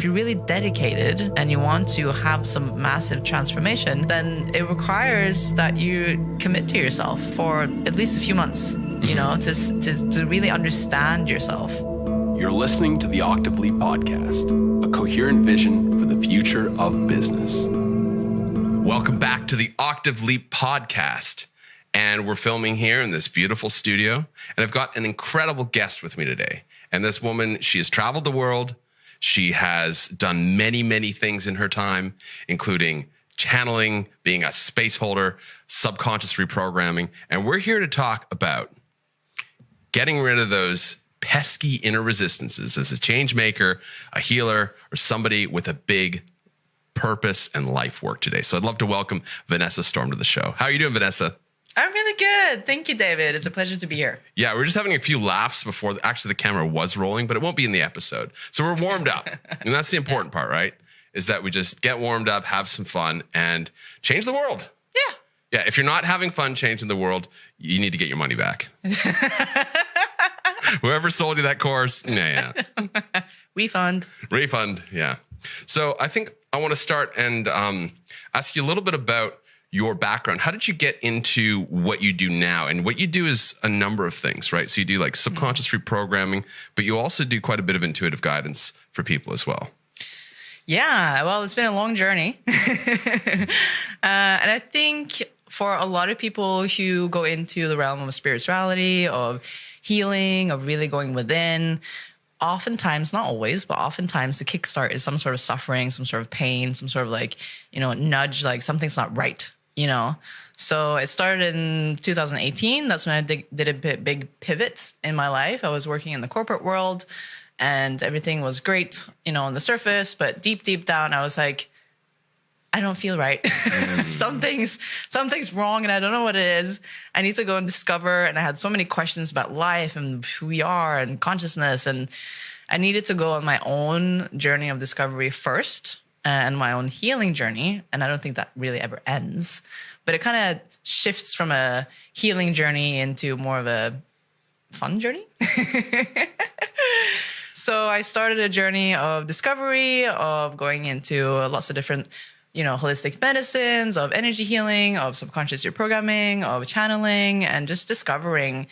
If you're really dedicated and you want to have some massive transformation, then it requires that you commit to yourself for at least a few months, you know, to really understand yourself. You're listening to the Octave Leap Podcast, a coherent vision for the future of business. Welcome back to the Octave Leap Podcast. And we're filming here in this beautiful studio. And I've got an incredible guest with me today. And this woman, she has traveled the world. She has done many, many things in her time, including channeling, being a space holder, subconscious reprogramming. And we're here to talk about getting rid of those pesky inner resistances as a change maker, a healer, or somebody with a big purpose and life work today. So I'd love to welcome Vanessa Storm to the show. How are you doing, Vanessa? I'm really good. Thank you, David. It's a pleasure to be here. Yeah, we're just having a few laughs before actually the camera was rolling, but it won't be in the episode. So we're warmed up. And that's the important part, right? Is that we just get warmed up, have some fun, and change the world. Yeah. Yeah, if you're not having fun changing the world, you need to get your money back. Whoever sold you that course, yeah. Refund, yeah. So I think I want to start and ask you a little bit about your background. How did you get into what you do now? And what you do is a number of things, right? So you do like subconscious reprogramming, but you also do quite a bit of intuitive guidance for people as well. Yeah, well, it's been a long journey. And I think for a lot of people who go into the realm of spirituality, of healing, of really going within, oftentimes, not always, but oftentimes the kickstart is some sort of suffering, some sort of pain, some sort of like, nudge, like something's not right, So it started in 2018. That's when I did a big pivot in my life. I was working in the corporate world and everything was great, on the surface, but deep down, I was like, I don't feel right. Something's wrong and I don't know what it is. I need to go and discover. And I had so many questions about life and who we are and consciousness. And I needed to go on my own journey of discovery first and my own healing journey. And I don't think that really ever ends. But it kind of shifts from a healing journey into more of a fun journey. So I started a journey of discovery, of going into lots of different holistic medicines, of energy healing, of subconscious reprogramming, of channeling, and just discovering.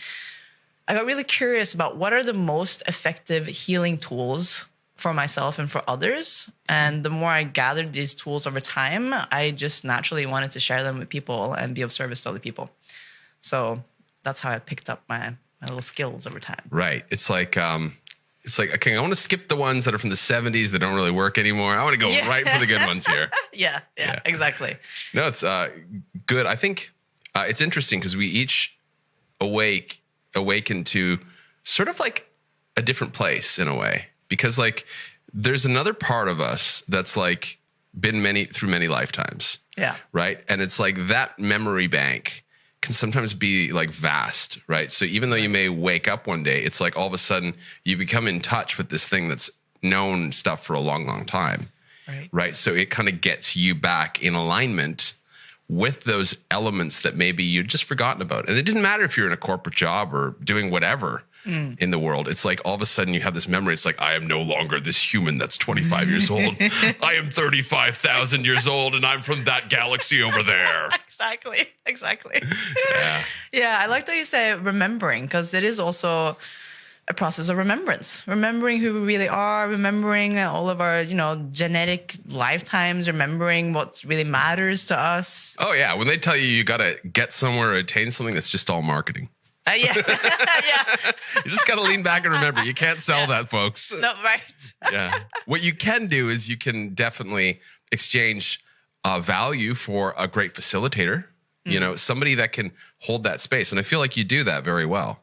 I got really curious about what are the most effective healing tools for myself and for others. And the more I gathered these tools over time, I just naturally wanted to share them with people and be of service to other people. So that's how I picked up my little skills over time. Right. It's like, okay, I want to skip the ones that are from the 70s that don't really work anymore. I want to go right for the good ones here. Yeah, exactly. No, it's good. I think it's interesting because we each awaken to sort of like a different place in a way. Because like there's another part of us that's like been through many lifetimes. Yeah. Right. And it's like that memory bank can sometimes be like vast, right? So even though you may wake up one day, it's like all of a sudden you become in touch with this thing that's known stuff for a long, long time. Right. So it kind of gets you back in alignment with those elements that maybe you'd just forgotten about. And it didn't matter if you're in a corporate job or doing whatever in the world. It's like all of a sudden you have this memory. It's like, I am no longer this human that's 25 years old. I am 35,000 years old and I'm from that galaxy over there. Exactly. Yeah. Yeah, I like that you say remembering, because it is also a process of remembrance, remembering who we really are, remembering all of our, genetic lifetimes, remembering what really matters to us. Oh, yeah. When they tell you got to get somewhere or attain something, that's just all marketing. Yeah. Yeah. You just got to lean back and remember, you can't sell that, folks. No, right. Yeah. What you can do is you can definitely exchange value for a great facilitator, somebody that can hold that space. And I feel like you do that very well.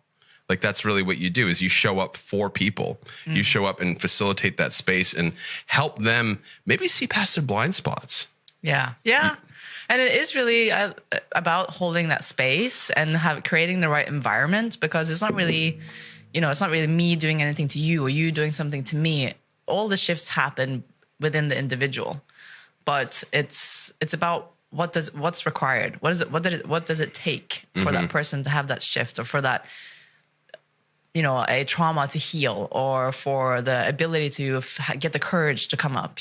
Like that's really what you do is you show up for people. You show up and facilitate that space and help them maybe see past their blind spots. Yeah. Yeah. And it is really about holding that space and creating the right environment, because it's not really, it's not really me doing anything to you or you doing something to me. All the shifts happen within the individual, but it's about what's required. What does it take for that person to have that shift, or for that a trauma to heal, or for the ability to get the courage to come up,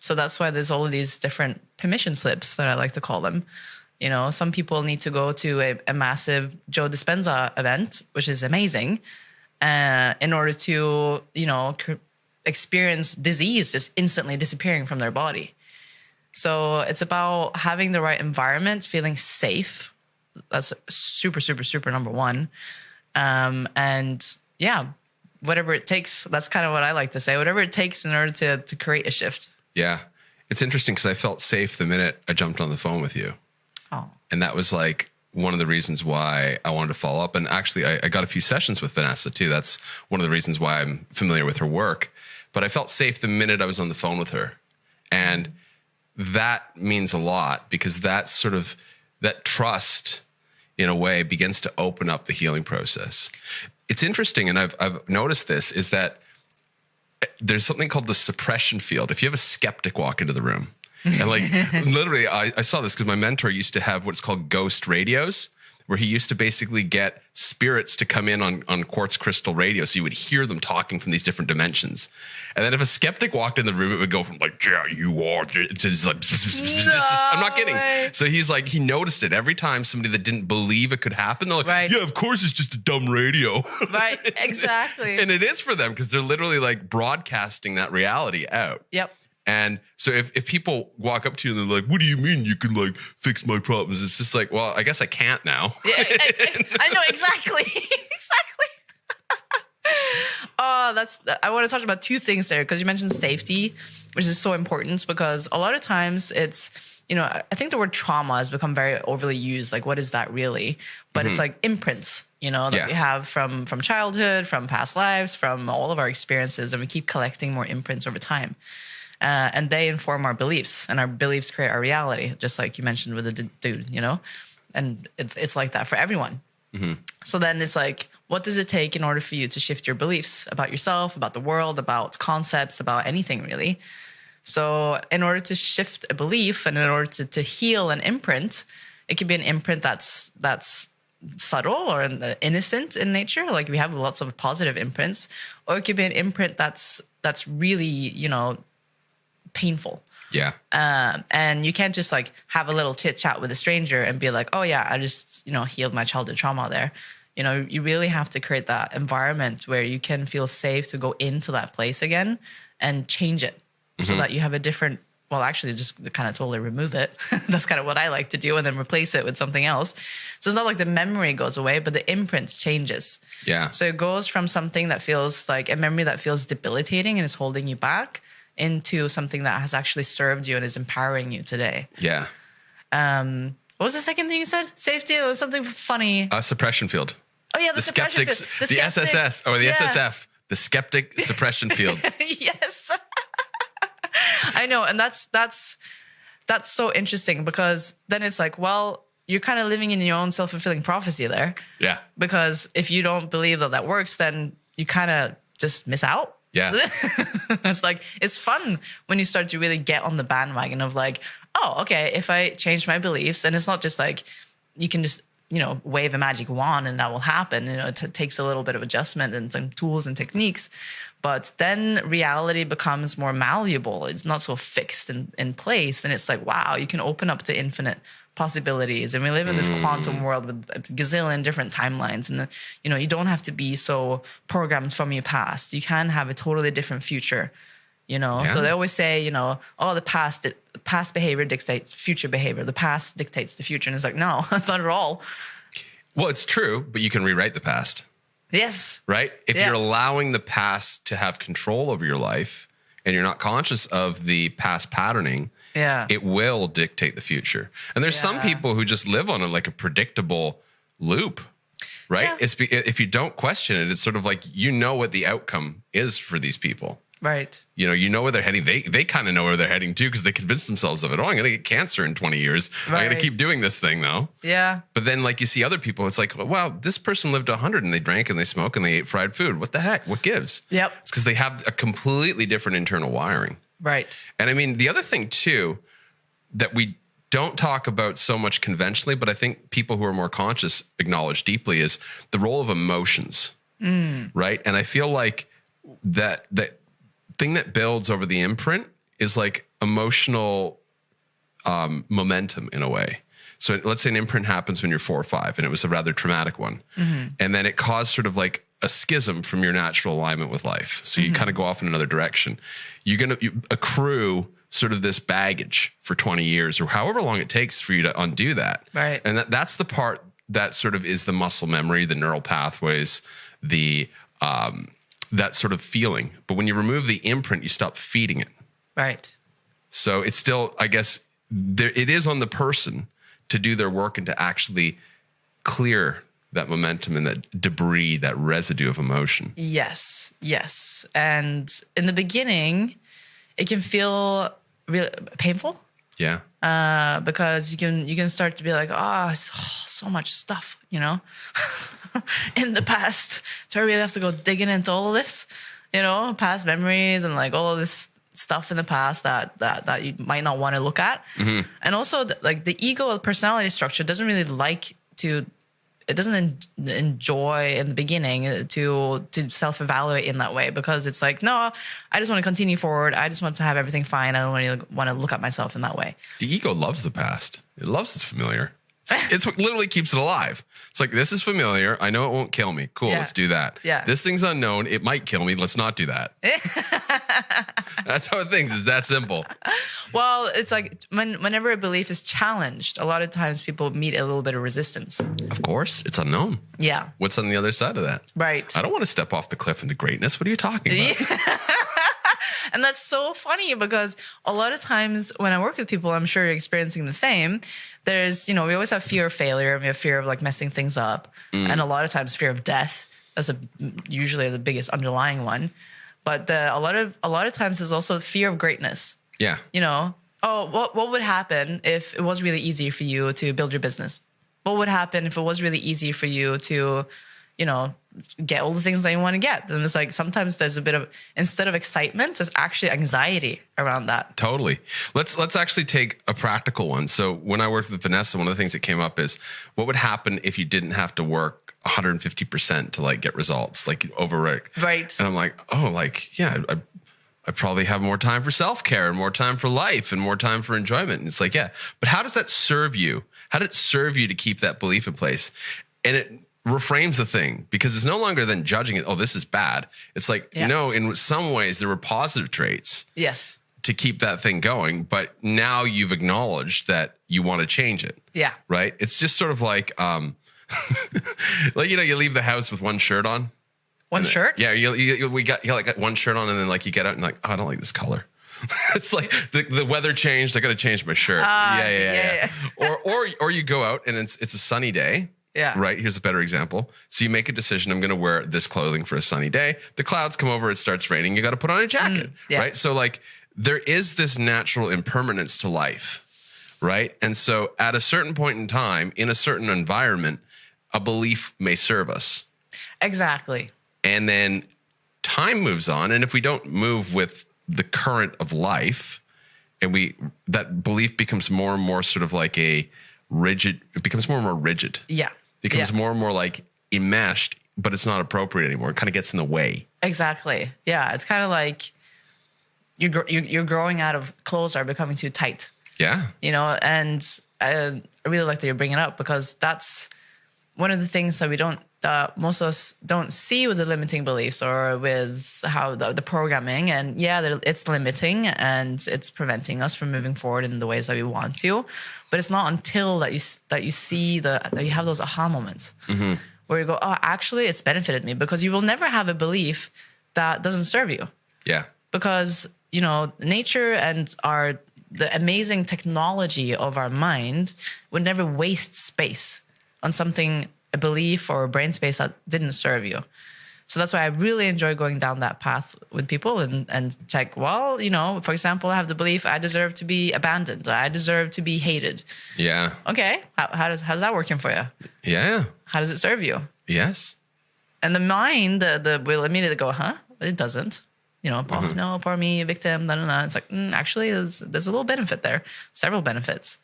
So that's why there's all of these different permission slips that I like to call them. Some people need to go to a massive Joe Dispenza event, which is amazing, in order to, experience disease just instantly disappearing from their body. So it's about having the right environment, feeling safe. That's super, super, super number one. And yeah, whatever it takes, that's kind of what I like to say, whatever it takes in order to create a shift. Yeah. It's interesting because I felt safe the minute I jumped on the phone with you. Oh. And that was like one of the reasons why I wanted to follow up. And actually, I got a few sessions with Vanessa too. That's one of the reasons why I'm familiar with her work. But I felt safe the minute I was on the phone with her. And that means a lot, because that trust, in a way, begins to open up the healing process. It's interesting, and I've noticed this, is that there's something called the suppression field. If you have a skeptic walk into the room, and like literally, I saw this because my mentor used to have what's called ghost radios, where he used to basically get spirits to come in on quartz crystal radio, so you would hear them talking from these different dimensions. And then if a skeptic walked in the room, it would go from like, yeah, you are, to just like, I'm not kidding. So he's like, he noticed it every time somebody that didn't believe it could happen. They're like, yeah, of course it's just a dumb radio. Right, exactly. And it is for them, because they're literally like broadcasting that reality out. Yep. And so if people walk up to you and they're like, what do you mean you can like fix my problems? It's just like, well, I guess I can't now. Yeah, I know, exactly. Exactly. I want to talk about two things there, because you mentioned safety, which is so important, because a lot of times it's, I think the word trauma has become very overly used. Like, what is that really? But it's like imprints, that we have from childhood, from past lives, from all of our experiences, and we keep collecting more imprints over time. And they inform our beliefs, and our beliefs create our reality, just like you mentioned with the dude, and it's like that for everyone. Mm-hmm. So then it's like, what does it take in order for you to shift your beliefs about yourself, about the world, about concepts, about anything really? So in order to shift a belief, and in order to heal an imprint, it could be an imprint that's subtle or innocent in nature. Like, we have lots of positive imprints, or it could be an imprint that's really, painful. Yeah. And you can't just like have a little chit chat with a stranger and be like, oh yeah, I just, healed my childhood trauma there. You really have to create that environment where you can feel safe to go into that place again and change it, so that you have a different, well, actually just kind of totally remove it. That's kind of what I like to do, and then replace it with something else. So it's not like the memory goes away, but the imprint changes. Yeah. So it goes from something that feels like a memory that feels debilitating and is holding you back, into something that has actually served you and is empowering you today. Yeah. What was the second thing you said? Safety? It was something funny. Suppression field. Oh yeah, the suppression skeptics, field. The SSS or the SSF, the skeptic suppression field. Yes. I know, and that's so interesting, because then it's like, well, you're kind of living in your own self-fulfilling prophecy there. Yeah. Because if you don't believe that works, then you kind of just miss out. Yeah. It's like, it's fun when you start to really get on the bandwagon of like, oh, okay, if I change my beliefs, and it's not just like you can just, wave a magic wand and that will happen. It takes a little bit of adjustment and some tools and techniques, but then reality becomes more malleable. It's not so fixed in place. And it's like, wow, you can open up to infinite possibilities, and we live in this quantum world with a gazillion different timelines, and you don't have to be so programmed from your past. You can have a totally different future, So they always say, the past behavior dictates future behavior, the past dictates the future, and it's like, no, not at all. Well, it's true, but you can rewrite the past. Yes. Right? If you're allowing the past to have control over your life, and you're not conscious of the past patterning, it will dictate the future. And there's some people who just live on a predictable loop, right? Yeah. If you don't question it, it's sort of like, what the outcome is for these people. Right. You know where they're heading. They kind of know where they're heading too, because they convince themselves of it. Oh, I'm going to get cancer in 20 years. Right. I'm going to keep doing this thing though. Yeah. But then you see other people, it's like, wow, this person lived 100 and they drank and they smoked and they ate fried food. What the heck? What gives? Yep. It's because they have a completely different internal wiring. Right. And I mean, the other thing too, that we don't talk about so much conventionally, but I think people who are more conscious acknowledge deeply, is the role of emotions. right? And I feel like that thing that builds over the imprint is like emotional momentum in a way. So let's say an imprint happens when you're 4 or 5, and it was a rather traumatic one. And then it caused sort of like a schism from your natural alignment with life. So you kind of go off in another direction. You accrue sort of this baggage for 20 years or however long it takes for you to undo that. Right. And that's the part that sort of is the muscle memory, the neural pathways, the that sort of feeling. But when you remove the imprint, you stop feeding it. Right. So it's still, I guess, it is on the person to do their work and to actually clear that momentum and that debris, that residue of emotion. Yes. And in the beginning, it can feel really painful. Yeah. Because you can start to be like, so much stuff, in the past. So I really have to go digging into all of this, past memories and like all of this stuff in the past that you might not want to look at. And also like the ego, the personality structure doesn't really it doesn't enjoy in the beginning to self-evaluate in that way, because it's like, no, I just want to continue forward. I just want to have everything fine. I don't really want to look at myself in that way. The ego loves the past. It loves its familiar. It's what literally keeps it alive. It's like, this is familiar. I know it won't kill me. Cool, let's do that. Yeah. This thing's unknown. It might kill me. Let's not do that. That's how it thinks. It's that simple. Well, it's like whenever a belief is challenged, a lot of times people meet a little bit of resistance. Of course, it's unknown. Yeah. What's on the other side of that? Right. I don't want to step off the cliff into greatness. What are you talking about? And that's so funny, because a lot of times when I work with people, I'm sure you're experiencing the same. There's, we always have fear of failure. We have fear of like messing things up. And a lot of times fear of death. That's usually the biggest underlying one. But a lot of times there's also fear of greatness. Yeah. What would happen if it was really easy for you to build your business? What would happen if it was really easy for you to, get all the things that you want to get? And it's like, sometimes there's a bit of, instead of excitement, there's actually anxiety around that. Totally. Let's actually take a practical one. So when I worked with Vanessa, one of the things that came up is, what would happen if you didn't have to work 150% to like get results, like overwork? Right. And I'm like, I probably have more time for self-care and more time for life and more time for enjoyment. And it's like, yeah, but how does that serve you? How did it serve you to keep that belief in place? And it reframes the thing, because it's no longer then judging it. Oh, this is bad. It's like, in some ways there were positive traits. Yes. To keep that thing going. But now you've acknowledged that you want to change it. Yeah. Right. It's just sort of like, like, you leave the house with one shirt on. One shirt? Yeah. We got like one shirt on, and then like you get out and like, oh, I don't like this color. It's like the weather changed. I got to change my shirt. Yeah. Or you go out and it's a sunny day. Yeah. Right. Here's a better example. So you make a decision. I'm going to wear this clothing for a sunny day. The clouds come over. It starts raining. You got to put on a jacket. Right. So like there is this natural impermanence to life. Right. And so at a certain point in time, in a certain environment, a belief may serve us. Exactly. And then time moves on. And if we don't move with the current of life, and that belief becomes more and more sort of like it becomes more and more rigid. Yeah. Becomes more and more like enmeshed, but it's not appropriate anymore. It kind of gets in the way. Exactly. Yeah. It's kind of like you're growing out of clothes are becoming too tight. Yeah. And I really like that you're bringing it up, because that's one of the things that most of us don't see with the limiting beliefs or with how the programming. And it's limiting and it's preventing us from moving forward in the ways that we want to. But it's not until that you see that you have those aha moments where you go, oh, actually it's benefited me, because you will never have a belief that doesn't serve you. Yeah. Because, nature and the amazing technology of our mind would never waste space on something, a belief or a brain space that didn't serve you. So that's why I really enjoy going down that path with people and check, well, for example, I have the belief I deserve to be abandoned. I deserve to be hated. Yeah. Okay. How's that working for you? Yeah. How does it serve you? Yes. And the mind will immediately go, huh? It doesn't. No, poor me, victim, It's like, actually, there's a little benefit there, several benefits.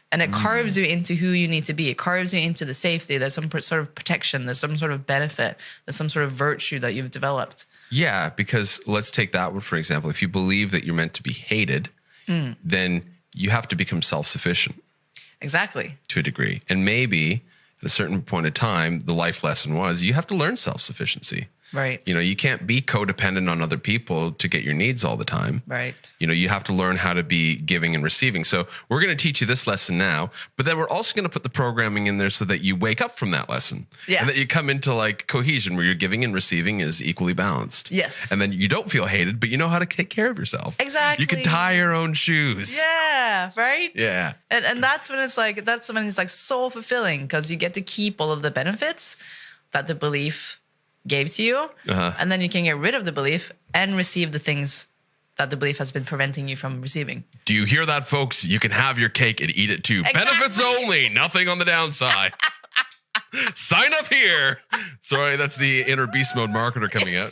And it carves you into who you need to be. It carves you into the safety. There's some sort of protection. There's some sort of benefit. There's some sort of virtue that you've developed. Yeah, because let's take that one, for example. If you believe that you're meant to be hated, then you have to become self-sufficient. Exactly. To a degree. And maybe at a certain point in time, the life lesson was you have to learn self-sufficiency. Right. You know, you can't be codependent on other people to get your needs all the time. Right. You know, you have to learn how to be giving and receiving. So we're going to teach you this lesson now, but then we're also going to put the programming in there so that you wake up from that lesson. Yeah. And that you come into like cohesion where your giving and receiving is equally balanced. Yes. And then you don't feel hated, but you know how to take care of yourself. Exactly. You can tie your own shoes. Yeah. Right. Yeah. And that's when it's like so fulfilling because you get to keep all of the benefits that the belief gave to you, and then you can get rid of the belief and receive the things that the belief has been preventing you from receiving. Do you hear that, folks? You can have your cake and eat it too. Exactly. Benefits only, nothing on the downside. Sign up here. Sorry, that's the inner beast mode marketer coming out.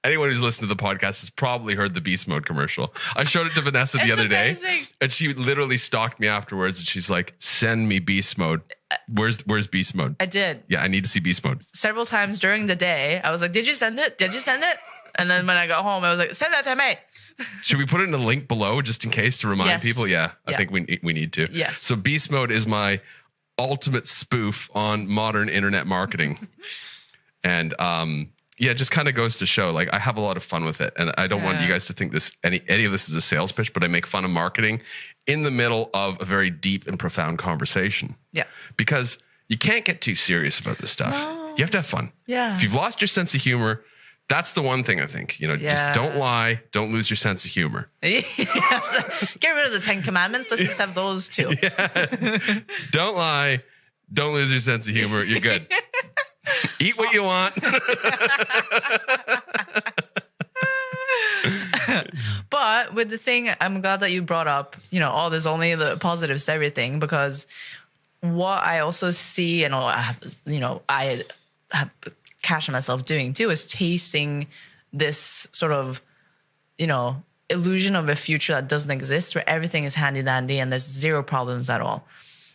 Anyone who's listened to the podcast has probably heard the Beast Mode commercial. I showed it to Vanessa the other day, and she literally stalked me afterwards, and she's like, "Send me Beast Mode. Where's Beast Mode?" I did. Yeah, I need to see Beast Mode. Several times during the day, I was like, "Did you send it? Did you send it?" And then when I got home, I was like, "Send that to me." Should we put it in a link below just in case to remind people? Yeah, I think we need to. Yes. So Beast Mode is my ultimate spoof on modern internet marketing, and yeah, it just kind of goes to show, like, I have a lot of fun with it. And I don't want you guys to think this any of this is a sales pitch, but I make fun of marketing in the middle of a very deep and profound conversation. Yeah. Because you can't get too serious about this stuff. No. You have to have fun. Yeah. If you've lost your sense of humor, that's the one thing I think. You know, just don't lie. Don't lose your sense of humor. Yes. Get rid of the 10 Commandments. Let's just have those two. Yeah. Don't lie. Don't lose your sense of humor. You're good. Eat what you want. But with the thing, I'm glad that you brought up, you know, there's only the positives to everything, because what I also see, and I have catching myself doing too, is chasing this sort of, you know, illusion of a future that doesn't exist, where everything is handy dandy and there's zero problems at all.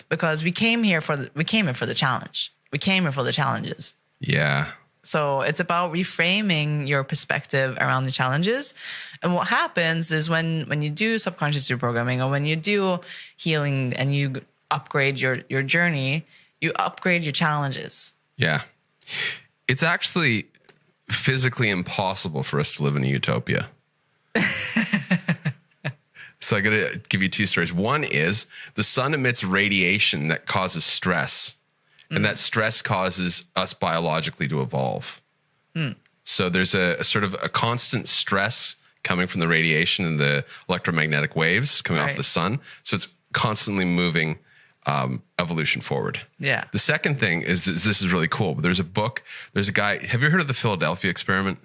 Because we came here for the challenge. We came here for the challenges. Yeah. So it's about reframing your perspective around the challenges. And what happens is when you do subconscious reprogramming, or when you do healing and you upgrade your journey, you upgrade your challenges. Yeah. It's actually physically impossible for us to live in a utopia. So I got to give you two stories. One is the sun emits radiation that causes stress. And that stress causes us biologically to evolve. So there's a sort of a constant stress coming from the radiation and the electromagnetic waves coming off the sun. So it's constantly moving evolution forward. Yeah. The second thing is this is really cool. But there's a book. There's a guy. Have you heard of the Philadelphia experiment?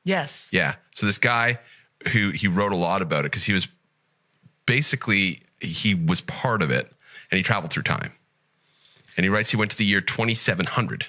Yes. Yeah. So this guy he wrote a lot about it because he was part of it, and he traveled through time. And he writes he went to the year 2700.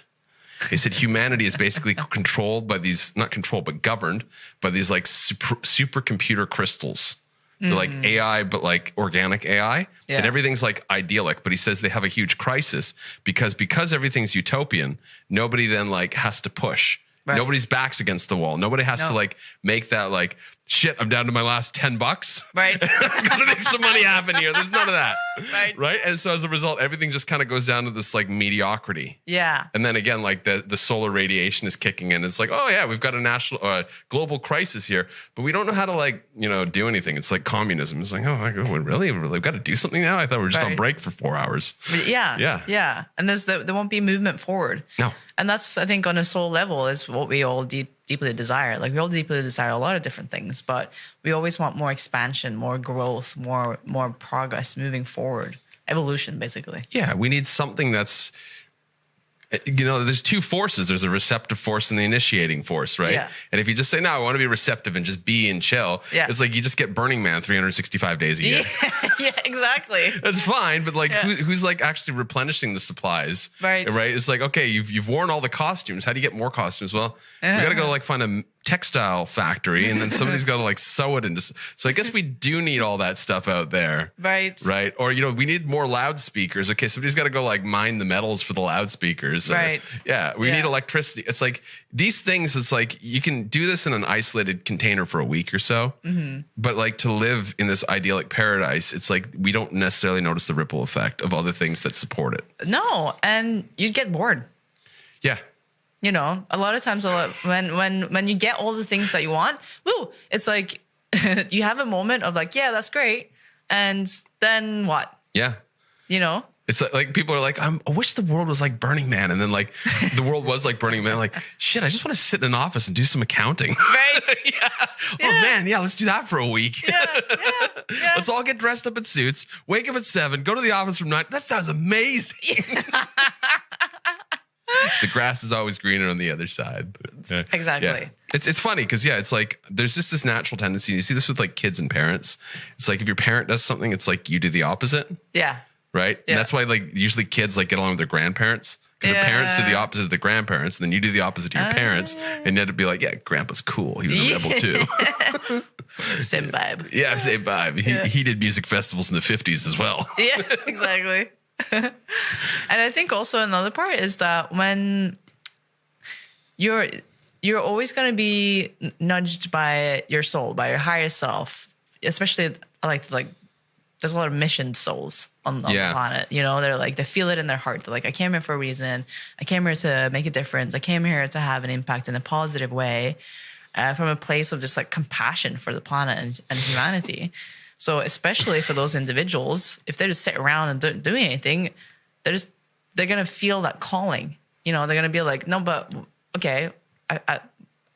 He said humanity is basically controlled by these, not controlled, but governed by these like supercomputer crystals. They're like AI, but like organic AI. Yeah. And everything's like idyllic. But he says they have a huge crisis because everything's utopian, nobody then like has to push. Right. Nobody's back's against the wall. Nobody has to like make that like, shit, I'm down to my last $10. Right. Gotta make some money happen here. There's none of that. Right. Right. And so as a result, everything just kind of goes down to this like mediocrity. Yeah. And then again, like the solar radiation is kicking in. It's like, oh yeah, we've got a global crisis here, but we don't know how to like, you know, do anything. It's like communism. It's like, oh, really? We've got to do something now? I thought we were just on break for 4 hours. Yeah. Yeah. Yeah. And there won't be movement forward. No. And that's, I think, on a soul level is what we all deeply desire. Like we all deeply desire a lot of different things, but we always want more expansion, more growth, more progress moving forward. Evolution, basically. Yeah, we need something that's, you know, there's two forces. There's a receptive force and the initiating force, right? Yeah. And if you just say, no, I want to be receptive and just be and chill, it's like you just get Burning Man 365 days a year. Yeah, exactly. That's fine, but like who's like actually replenishing the supplies? Right. Right? It's like, okay, you've worn all the costumes. How do you get more costumes? Well, we got to go like find textile factory, and then somebody's got to like sew it into. So I guess we do need all that stuff out there. Right. Or, we need more loudspeakers. Okay. Somebody's got to go like mine the metals for the loudspeakers. Right. We need electricity. It's like these things, it's like you can do this in an isolated container for a week or so, but like to live in this idyllic paradise, it's like we don't necessarily notice the ripple effect of other things that support it. No. And you'd get bored. Yeah. A lot of times when you get all the things that you want, it's like you have a moment of like, yeah, that's great. And then what? Yeah. It's like people are like, I wish the world was like Burning Man. And then like the world was like Burning Man. Like, shit, I just want to sit in an office and do some accounting. Right. Oh man. Yeah. Let's do that for a week. Yeah. Let's all get dressed up in suits, wake up at 7, go to the office from 9. That sounds amazing. The grass is always greener on the other side. Exactly. Yeah. It's funny because it's like there's just this natural tendency. You see this with like kids and parents. It's like if your parent does something, it's like you do the opposite. Yeah. Right. Yeah. And that's why like usually kids like get along with their grandparents because the parents do the opposite of the grandparents, and then you do the opposite to your parents, and you'd be like, yeah, grandpa's cool. He was a rebel too. Same vibe. Yeah, same vibe. He did music festivals in the 50s as well. Yeah, exactly. And I think also another part is that when you're always going to be nudged by your soul, by your higher self, especially there's a lot of mission souls on the planet. They're like, they feel it in their heart. They're like, I came here for a reason. I came here to make a difference. I came here to have an impact in a positive way, from a place of just like compassion for the planet and humanity. So especially for those individuals, if they just sit around and don't do anything, they're going to feel that calling. They're going to be like, no, but okay,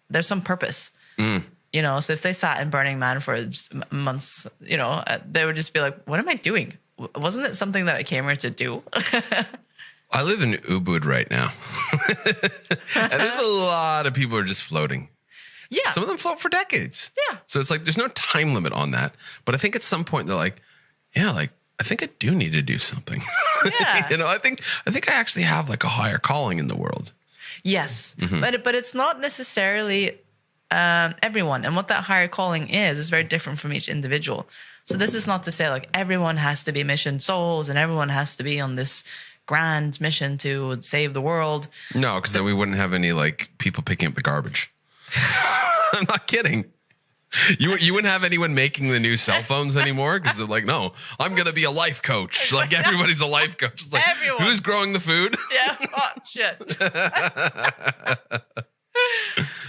there's some purpose. So if they sat in Burning Man for months, they would just be like, what am I doing? Wasn't it something that I came here to do? I live in Ubud right now. And there's a lot of people who are just floating. Yeah. Some of them float for decades. Yeah. So it's like there's no time limit on that. But I think at some point they're like, yeah, like I think I do need to do something. Yeah. I think I actually have like a higher calling in the world. Yes. But it's not necessarily everyone. And what that higher calling is very different from each individual. So this is not to say like everyone has to be mission souls and everyone has to be on this grand mission to save the world. No, because then we wouldn't have any like people picking up the garbage. I'm not kidding. You wouldn't have anyone making the new cell phones anymore because they're like, no, I'm going to be a life coach. Like everybody's a life coach. It's like, everyone. Who's growing the food? Yeah. Oh, shit.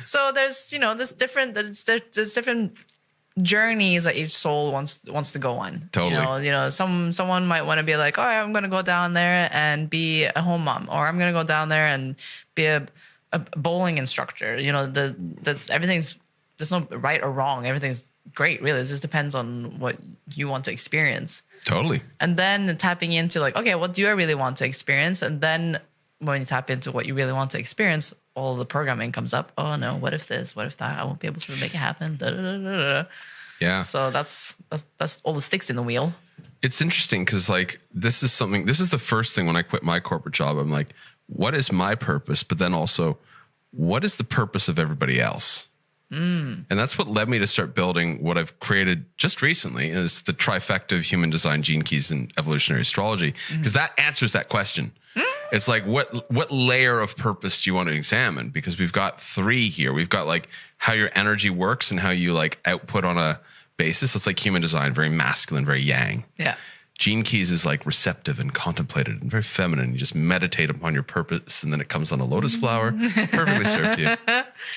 So there's, there's different journeys that each soul wants to go on. Totally. Someone might want to be like, oh, I'm going to go down there and be a home mom, or I'm going to go down there and be a bowling instructor. There's no right or wrong. Everything's great, really. It just depends on what you want to experience. Totally. And then tapping into like, okay, what do I really want to experience? And then when you tap into what you really want to experience, all the programming comes up. Oh no, what if this? What if that? I won't be able to make it happen. Da, da, da, da, da. Yeah. So that's all the sticks in the wheel. It's interesting because like this is the first thing when I quit my corporate job. I'm like, what is my purpose? But then also, what is the purpose of everybody else? And that's what led me to start building what I've created just recently, is the trifecta of human design, gene keys, and evolutionary astrology, because that answers that question. It's like, what layer of purpose do you want to examine? Because we've got 3 here. We've got like how your energy works and how you like output on a basis. It's like human design, very masculine, very yang. Yeah. Gene keys is like receptive and contemplated and very feminine. You just meditate upon your purpose and then it comes on a lotus flower. Perfectly served you.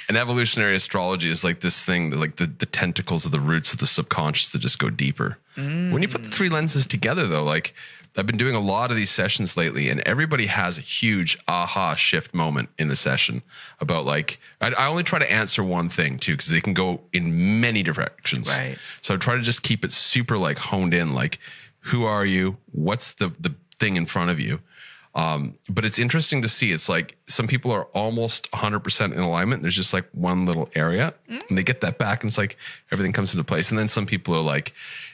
And evolutionary astrology is like this thing that like the tentacles of the roots of the subconscious that just go deeper. When you put the 3 lenses together though, like I've been doing a lot of these sessions lately and everybody has a huge aha shift moment in the session about like, I only try to answer one thing too, because they can go in many directions. Right. So I try to just keep it super like honed in, like, who are you? What's the thing in front of you? But it's interesting to see. It's like some people are almost 100% in alignment. There's just like one little area and they get that back and it's like everything comes into place. And then some people are like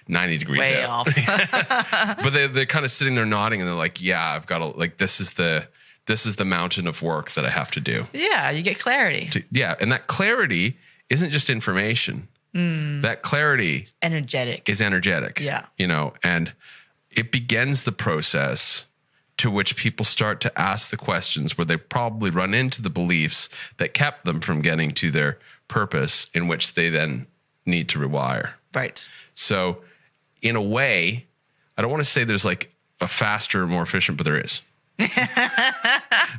90 degrees way out. Off. But they're kind of sitting there nodding and they're like, yeah, I've got to like, this is the mountain of work that I have to do. Yeah. You get clarity. And that clarity isn't just information. That clarity Energetic. is energetic. Yeah. And it begins the process to which people start to ask the questions where they probably run into the beliefs that kept them from getting to their purpose, in which they then need to rewire. Right. So in a way, I don't want to say there's like a faster, more efficient, but there is.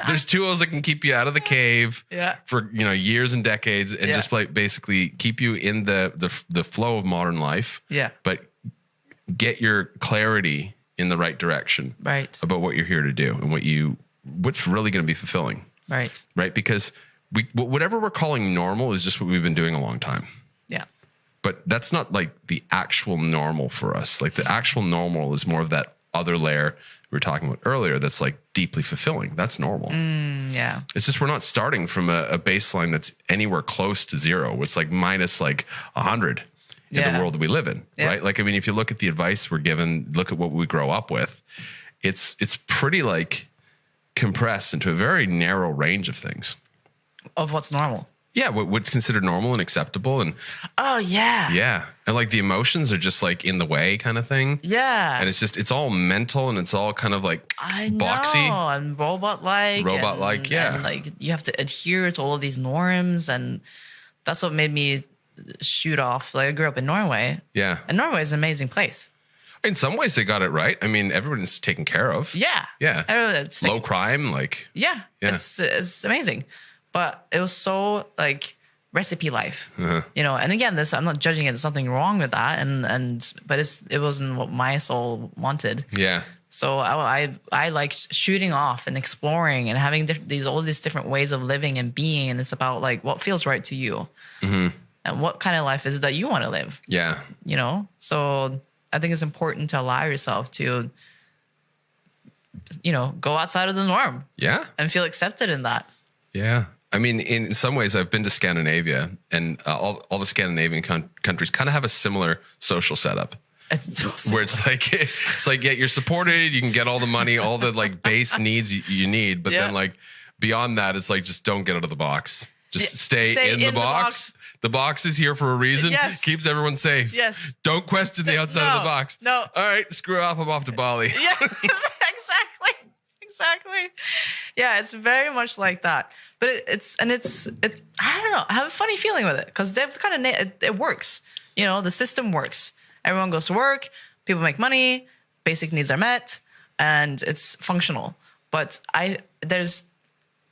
There's tools that can keep you out of the cave for years and decades, and just like basically keep you in the flow of modern life. Yeah. But get your clarity in the right direction. Right. About what you're here to do and what's really going to be fulfilling. Right. Right. Because whatever we're calling normal is just what we've been doing a long time. Yeah. But that's not like the actual normal for us. Like the actual normal is more of that other layer we were talking about earlier that's like deeply fulfilling. That's normal. Yeah. It's just we're not starting from a baseline that's anywhere close to zero. It's like minus like 100 in the world that we live in, right? Like, I mean, if you look at the advice we're given, look at what we grow up with, it's pretty like compressed into a very narrow range of things. Of what's normal. Yeah, what's considered normal and acceptable, and yeah, and like the emotions are just like in the way, kind of thing. Yeah, and it's all mental, and it's all kind of like boxy and robot like, yeah, and like you have to adhere to all of these norms, and that's what made me shoot off. Like I grew up in Norway, and Norway is an amazing place. In some ways, they got it right. I mean, everyone's taken care of. Yeah, it's low crime, like it's amazing. But it was so like recipe life, and again, I'm not judging it. There's something wrong with that. But it wasn't what my soul wanted. Yeah. So I liked shooting off and exploring and having all these different ways of living and being. And it's about like what feels right to you and what kind of life is it that you want to live? Yeah. So I think it's important to allow yourself to, go outside of the norm. Yeah. And feel accepted in that. Yeah. I mean, in some ways, I've been to Scandinavia, and all the Scandinavian countries kind of have a similar social setup. Where it's like, yeah, you're supported, you can get all the money, all the like base needs you need, but then like beyond that, it's like just don't get out of the box. Just stay in the box. The box is here for a reason. Yes. Keeps everyone safe. Yes. Don't question the outside of the box. No. All right, screw off. I'm off to Bali. Yeah, exactly. Yeah, it's very much like that. But it's I don't know. I have a funny feeling with it because they've kind of it works. The system works. Everyone goes to work. People make money. Basic needs are met, and it's functional. But there's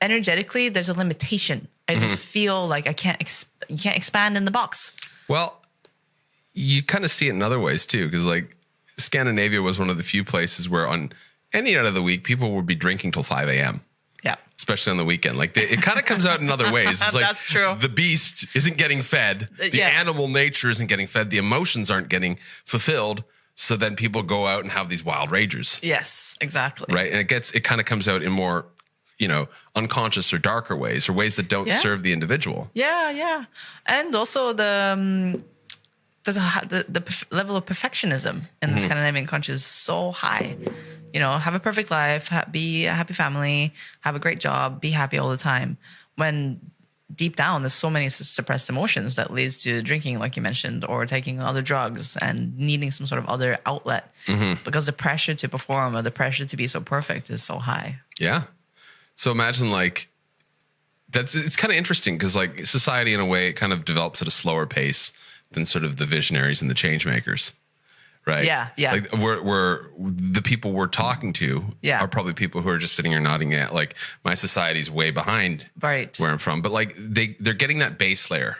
energetically there's a limitation. I just feel like you can't expand in the box. Well, you kind of see it in other ways too, because like Scandinavia was one of the few places where on any night of the week people would be drinking till 5 a.m. Yeah, especially on the weekend. Like it kind of comes out in other ways. It's like that's true. The beast isn't getting fed. The animal nature isn't getting fed. The emotions aren't getting fulfilled. So then people go out and have these wild ragers. Yes, exactly. Right, and it kind of comes out in more, unconscious or darker ways, or ways that don't serve the individual. Yeah, and also the level of perfectionism in the Scandinavian countries is so high. Have a perfect life, be a happy family, have a great job, be happy all the time. When deep down, there's so many suppressed emotions that leads to drinking, like you mentioned, or taking other drugs and needing some sort of other outlet because the pressure to perform or the pressure to be so perfect is so high. Yeah. So imagine like it's kind of interesting because like society in a way, it kind of develops at a slower pace than sort of the visionaries and the changemakers. Right. Yeah. Like we're the people we're talking to are probably people who are just sitting here nodding at like my society's way behind where I'm from. But like they're getting that base layer.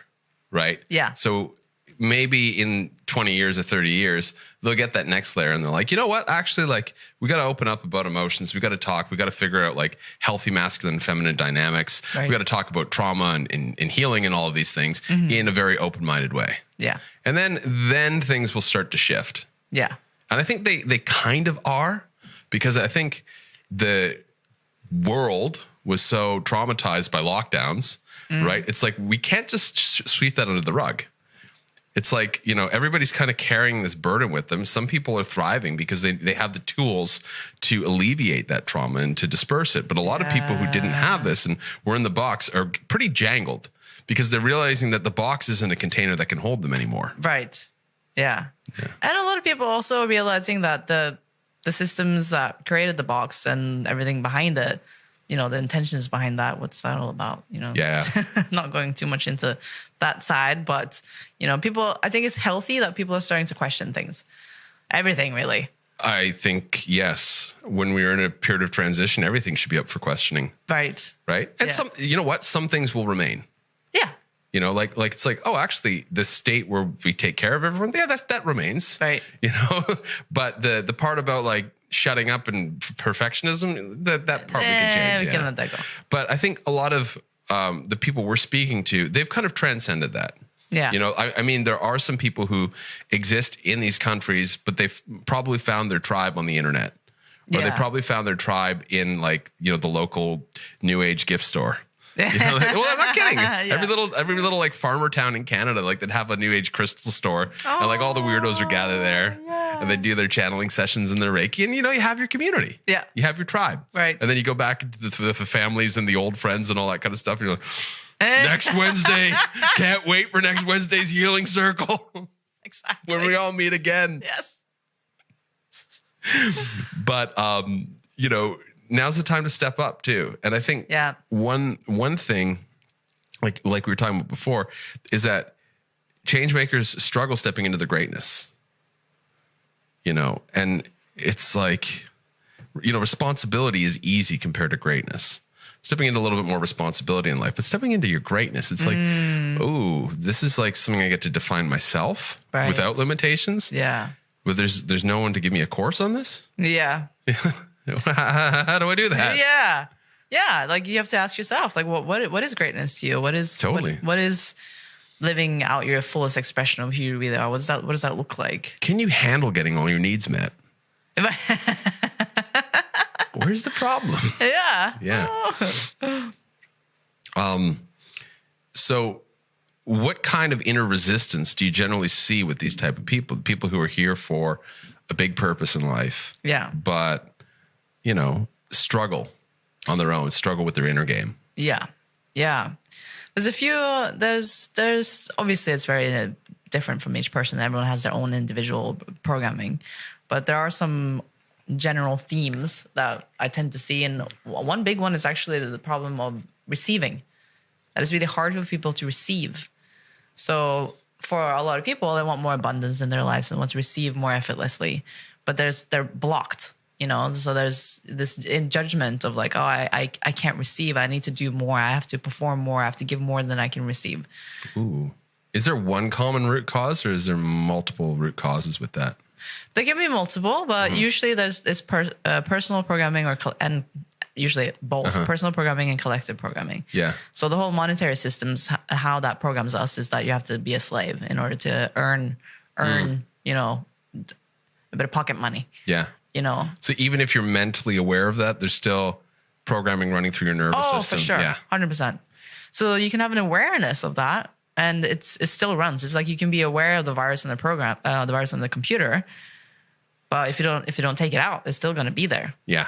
Right. Yeah. So maybe in 20 years or 30 years, they'll get that next layer and they're like, you know what? Actually, like we got to open up about emotions. We got to talk. We got to figure out like healthy masculine and feminine dynamics. Right. We got to talk about trauma and healing and all of these things in a very open-minded way. Yeah. And then things will start to shift. Yeah. And I think they kind of are, because I think the world was so traumatized by lockdowns, right? It's like we can't just sweep that under the rug. It's like, everybody's kind of carrying this burden with them. Some people are thriving because they have the tools to alleviate that trauma and to disperse it. But a lot of people who didn't have this and were in the box are pretty jangled because they're realizing that the box isn't a container that can hold them anymore. Right. Yeah. And a lot of people also realizing that the systems that created the box and everything behind it, the intentions behind that, what's that all about? Yeah. Not going too much into that side, but people, I think it's healthy that people are starting to question things. Everything, really. I think, yes, when we are in a period of transition, everything should be up for questioning. Right. Right. And some things will remain. Yeah. Like it's like, oh, actually the state where we take care of everyone. Yeah, that remains. Right. But the part about like shutting up and perfectionism, that part we can change. We can let that go. But I think a lot of the people we're speaking to, they've kind of transcended that. Yeah. I mean, there are some people who exist in these countries, but they've probably found their tribe on the internet. Or they probably found their tribe in like, the local new age gift store. Well, I'm not kidding. Yeah. Every little like farmer town in Canada, like they'd have a new age crystal store and like all the weirdos are gathered there and they do their channeling sessions and their Reiki and, you have your community. Yeah. You have your tribe. Right. And then you go back into the families and the old friends and all that kind of stuff. And you're like, next Wednesday, can't wait for next Wednesday's healing circle. Exactly. When we all meet again. Yes. But, now's the time to step up too. And I think one thing, like we were talking about before, is that changemakers struggle stepping into their greatness. And it's like, responsibility is easy compared to greatness. Stepping into a little bit more responsibility in life, but stepping into your greatness, it's like, oh, this is like something I get to define myself without limitations. Yeah. But there's no one to give me a course on this. Yeah. How do I do that? Yeah. Yeah. Like you have to ask yourself, like, what is greatness to you? What is what is living out your fullest expression of who you really are? What does that look like? Can you handle getting all your needs met? Where's the problem? Yeah. Yeah. So what kind of inner resistance do you generally see with these type of people? People who are here for a big purpose in life. Yeah. But, struggle on their own, struggle with their inner game. Yeah. Yeah. There's obviously it's very different from each person. Everyone has their own individual programming, but there are some general themes that I tend to see. And one big one is actually the problem of receiving. That is really hard for people to receive. So for a lot of people, they want more abundance in their lives and want to receive more effortlessly, but they're blocked, so there's this in judgment of like, oh, I can't receive. I need to do more. I have to perform more. I have to give more than I can receive. Ooh. Is there one common root cause or is there multiple root causes with that? There can be multiple, but usually there's this personal programming and usually both personal programming and collective programming. Yeah. So the whole monetary systems, how that programs us is that you have to be a slave in order to earn, a bit of pocket money. Yeah. So even if you're mentally aware of that, there's still programming running through your nervous system. Oh, for sure. Yeah. 100%. So you can have an awareness of that and it still runs. It's like you can be aware of the virus in the program, the virus in the computer, but if you don't take it out, it's still going to be there. Yeah.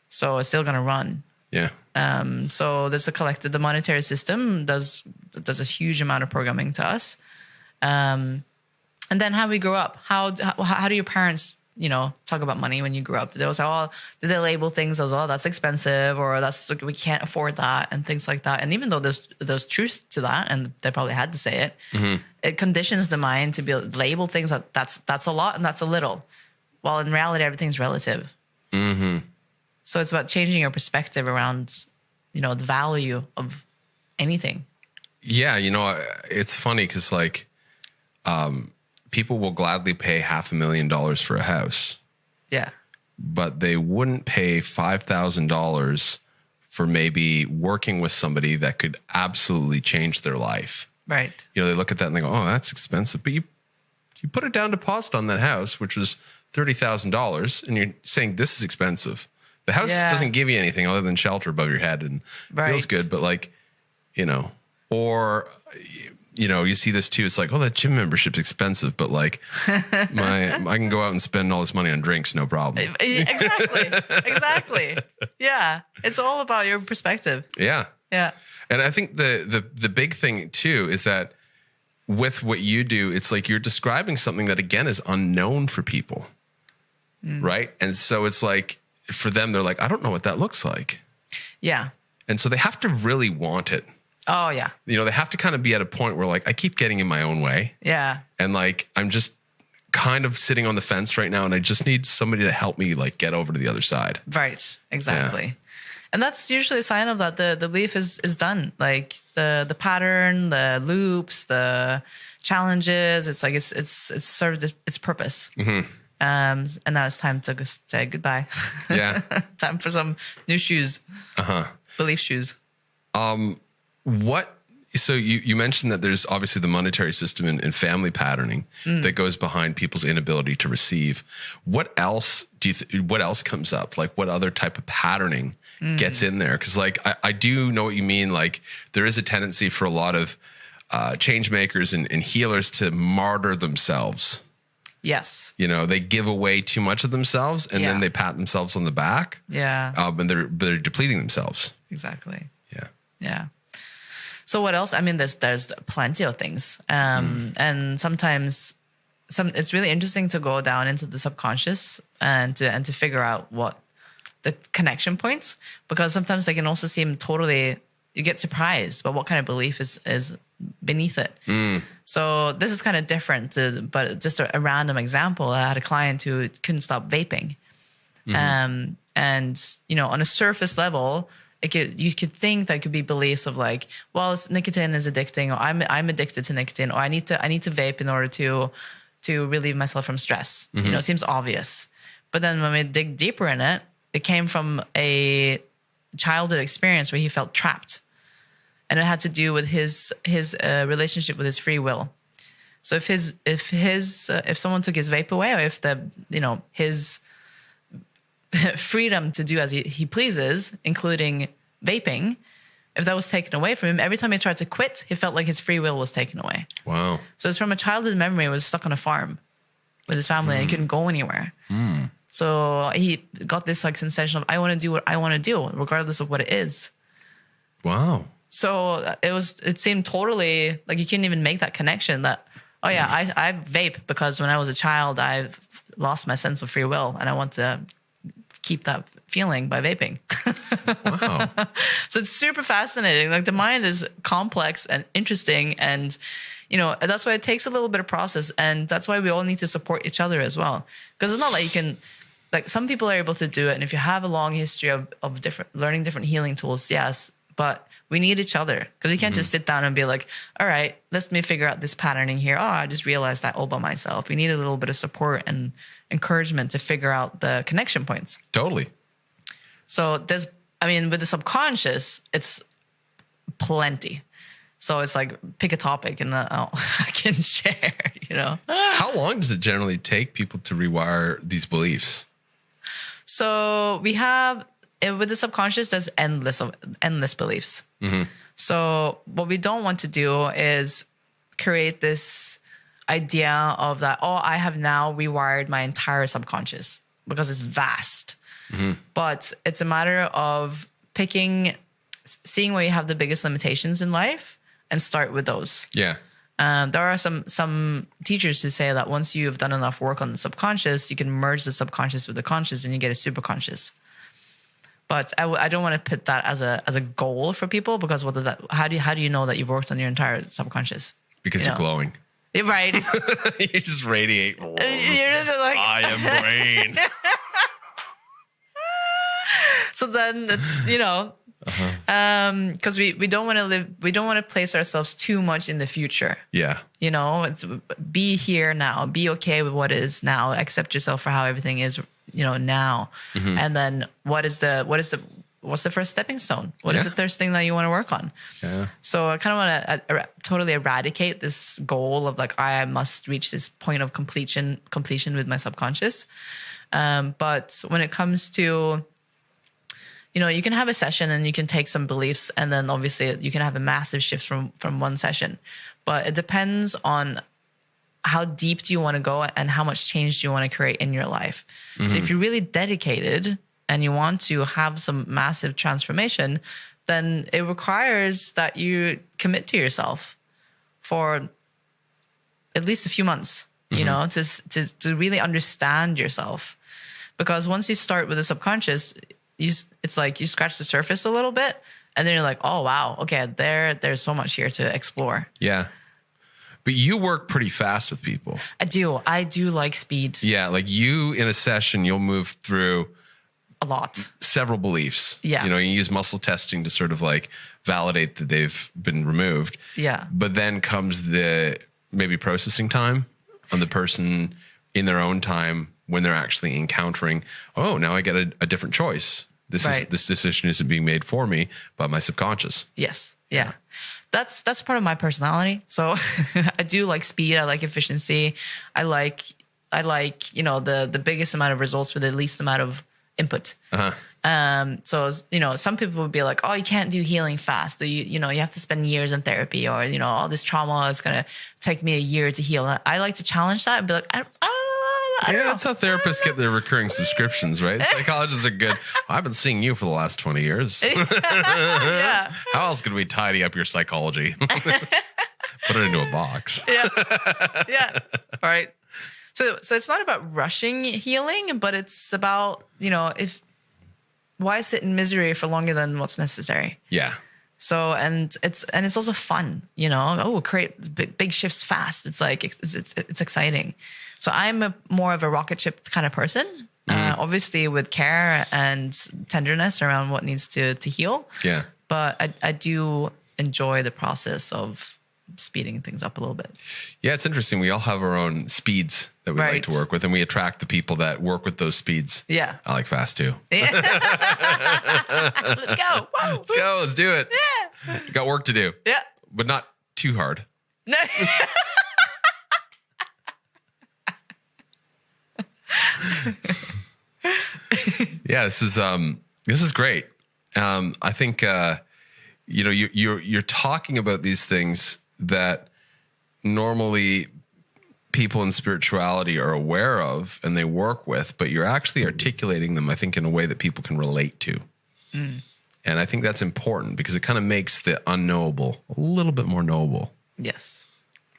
So it's still going to run. Yeah. So there's the monetary system does a huge amount of programming to us. And then how we grow up, how do your parents, talk about money when you grew up? Did they say, did they label things as, that's expensive or we can't afford that and things like that? And even though there's truth to that and they probably had to say it, it conditions the mind to label things that's a lot and that's a little. While in reality, everything's relative. Mm-hmm. So it's about changing your perspective around, the value of anything. Yeah. It's funny because people will gladly pay $500,000 for a house. Yeah. But they wouldn't pay $5,000 for maybe working with somebody that could absolutely change their life. Right. They look at that and they go, oh, that's expensive. But you put a down deposit on that house, which was $30,000, and you're saying this is expensive. The house doesn't give you anything other than shelter above your head and feels good. But you see this too. It's like, oh, that gym membership's expensive, but I can go out and spend all this money on drinks, no problem. Exactly. Yeah. It's all about your perspective. Yeah. Yeah. And I think the big thing too is that with what you do, it's like you're describing something that again is unknown for people. Right? And so it's like for them, they're like, I don't know what that looks like. Yeah. And so they have to really want it. Oh yeah. You know, they have to kind of be at a point where like, I keep getting in my own way. Yeah. And like, I'm just kind of sitting on the fence right now. And I just need somebody to help me like get over to the other side. Right. Exactly. Yeah. And that's usually a sign of that the belief is done. Like the pattern, the loops, the challenges. It's like it's served its purpose. Mm-hmm. And now it's time to say goodbye. Yeah. Time for some new shoes. Belief shoes. So you mentioned that there's obviously the monetary system and family patterning that goes behind people's inability to receive. What else what else comes up? Like what other type of patterning gets in there? Because like I do know what you mean. Like there is a tendency for a lot of change makers and healers to martyr themselves. Yes. You know, they give away too much of themselves and then they pat themselves on the back. Yeah. And they're depleting themselves. Exactly. Yeah. Yeah. So what else? I mean, there's plenty of things. And sometimes it's really interesting to go down into the subconscious and to figure out what the connection points, because sometimes they can also seem totally, you get surprised by what kind of belief is beneath it. So this is kind of different, but just a random example. I had a client who couldn't stop vaping. And, you know, on a surface level, you could think that could be beliefs of like, well, nicotine is addicting, or I'm addicted to nicotine, or I need to vape in order to relieve myself from stress. You know, it seems obvious. But then when we dig deeper in it, it came from a childhood experience where he felt trapped. And it had to do with his relationship with his free will. So if someone took his vape away, or if his freedom to do as he pleases, including vaping, if that was taken away from him, every time he tried to quit, he felt like his free will was taken away. Wow. So it's from a childhood memory. He was stuck on a farm with his family and he couldn't go anywhere. So he got this like sensation of, I want to do what I want to do, regardless of what it is. Wow. So it seemed totally like you couldn't even make that connection that, oh yeah, I vape because when I was a child, I've lost my sense of free will and I want to keep that feeling by vaping. Wow. So it's super fascinating. Like the mind is complex and interesting, and you know, that's why it takes a little bit of process, and that's why we all need to support each other as well. Because it's not like you can, like some people are able to do it, and if you have a long history of learning different healing tools, yes, but we need each other, because you can't just sit down and be like, all right, let me figure out this patterning here. Oh, I just realized that all by myself. We need a little bit of support and encouragement to figure out the connection points. Totally. So with the subconscious, it's plenty. So it's like, pick a topic and I can share, you know. How long does it generally take people to rewire these beliefs? So we have, with the subconscious, there's endless beliefs. So what we don't want to do is create this idea of that, oh, I have now rewired my entire subconscious, because it's vast. But it's a matter of seeing where you have the biggest limitations in life and start with those. Yeah. There are some teachers who say that once you've done enough work on the subconscious, you can merge the subconscious with the conscious and you get a superconscious. But I don't want to put that as a goal for people, because how do you know that you've worked on your entire subconscious? Because you're glowing. Right. You just radiate. You're just like, I am brain. So then, you know, because we don't want to place ourselves too much in the future. Yeah. You know, it's be here now, be okay with what is now, accept yourself for how everything is, you know, now. And then what's the first stepping stone? What is the first thing that you want to work on? Yeah. So I kind of want to totally eradicate this goal of like, I must reach this point of completion with my subconscious. But when it comes to, you know, you can have a session and you can take some beliefs, and then obviously you can have a massive shift from one session. But it depends on how deep do you want to go and how much change do you want to create in your life. So if you're really dedicated and you want to have some massive transformation, then it requires that you commit to yourself for at least a few months, you know, to really understand yourself. Because once you start with the subconscious, it's like you scratch the surface a little bit, and then you're like, oh wow, okay, there's so much here to explore. Yeah. But you work pretty fast with people. I do like speed. Yeah, like you in a session, you'll move through a lot. Several beliefs. Yeah. You know, you use muscle testing to sort of like validate that they've been removed. Yeah. But then comes the maybe processing time on the person in their own time when they're actually encountering, oh, now I get a different choice. This decision isn't being made for me by my subconscious. Yes. Yeah. That's part of my personality. So I do like speed. I like efficiency. I like, you know, the biggest amount of results for the least amount of input. So, you know, some people would be like, oh, you can't do healing fast. Or you know, you have to spend years in therapy, or, you know, all this trauma is going to take me a year to heal. I like to challenge that and be like, I don't know. That's how therapists get their recurring subscriptions, right? Psychologists are good. I've been seeing you for the last 20 years. Yeah. How else could we tidy up your psychology? Put it into a box. Yeah. All right. So it's not about rushing healing, but it's about, you know, why sit in misery for longer than what's necessary? Yeah. So, and it's also fun, you know, create big shifts fast. It's like, it's exciting. So I'm more of a rocket ship kind of person, obviously with care and tenderness around what needs to heal. Yeah. But I do enjoy the process of speeding things up a little bit. Yeah, it's interesting. We all have our own speeds that we like to work with, and we attract the people that work with those speeds. Yeah. I like fast too. Yeah. Let's go. Whoa. Let's go. Let's do it. Yeah. Got work to do. Yeah. But not too hard. No. Yeah, this is great. I think you know, you're talking about these things that normally people in spirituality are aware of and they work with, but you're actually articulating them, I think, in a way that people can relate to. And I think that's important because it kind of makes the unknowable a little bit more knowable. Yes.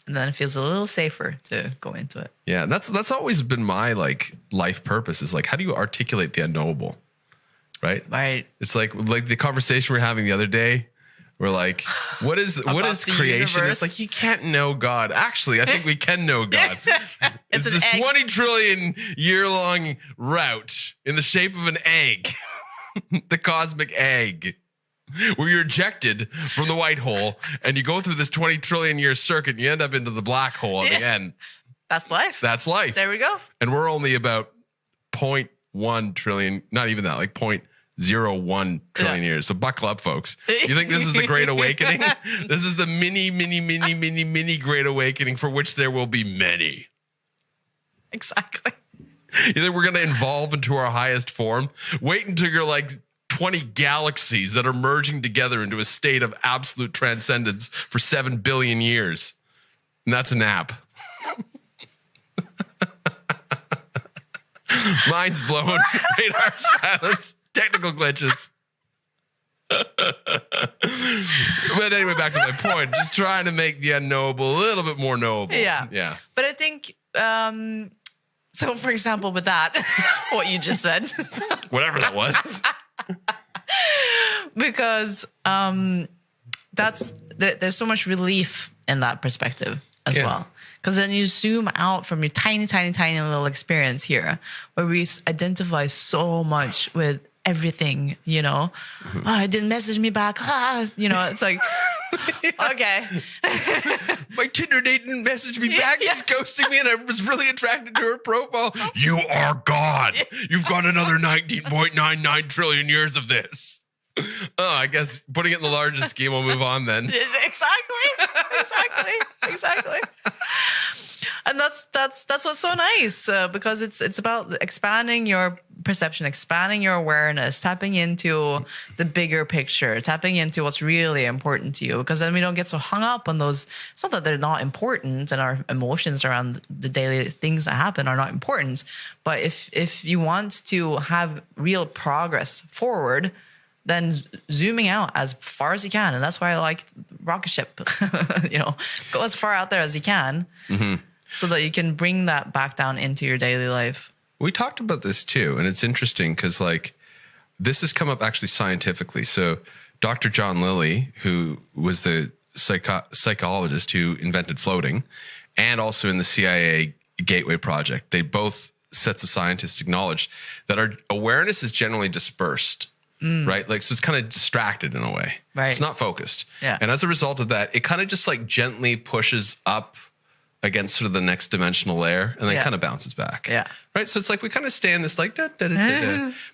And then it feels a little safer to go into it. Yeah, that's always been my like life purpose, is like, how do you articulate the unknowable? Right? Right. It's like the conversation we were having the other day. We're like, what is creation? Universe? It's like, you can't know God. Actually, I think we can know God. It's this egg. 20 trillion year long route in the shape of an egg, the cosmic egg, where you're ejected from the white hole and you go through this 20 trillion year circuit and you end up into the black hole at the end. That's life. That's life. There we go. And we're only about 0.1 trillion, not even that, like 0.01 trillion years. So buckle up, folks. You think this is the Great Awakening? This is the mini Great Awakening, for which there will be many. Exactly. You think we're going to evolve into our highest form? Wait until you're like 20 galaxies that are merging together into a state of absolute transcendence for 7 billion years. And that's a nap. Mind's blown. Radar silence. Technical glitches. But anyway, back to my point. Just trying to make the unknowable a little bit more knowable. Yeah. Yeah. But I think, so for example, with that, what you just said. Whatever that was. Because there's so much relief in that perspective as well. Because then you zoom out from your tiny little experience here, where we identify so much with everything, you know. Oh, I didn't message me back. You know, it's like, okay. My Tinder date didn't message me back. She's ghosting me, and I was really attracted to her profile. You are God. You've got another 19.99 trillion years of this. Oh, I guess putting it in the larger scheme, we'll move on then. Exactly. And that's what's so nice, because it's about expanding your perception, expanding your awareness, tapping into the bigger picture, tapping into what's really important to you, because then we don't get so hung up on those. It's not that they're not important and our emotions around the daily things that happen are not important, but if you want to have real progress forward, then zooming out as far as you can. And that's why I like rocket ship, go as far out there as you can so that you can bring that back down into your daily life. We talked about this too. And it's interesting because like this has come up actually scientifically. So Dr. John Lilly, who was the psychologist who invented floating, and also in the CIA Gateway Project, they both sets of scientists acknowledged that our awareness is generally dispersed, right? Like, so it's kind of distracted in a way. Right. It's not focused. Yeah. And as a result of that, it kind of just like gently pushes up against sort of the next dimensional layer and then kind of bounces back. Yeah. Right. So it's like we kind of stay in this like, da.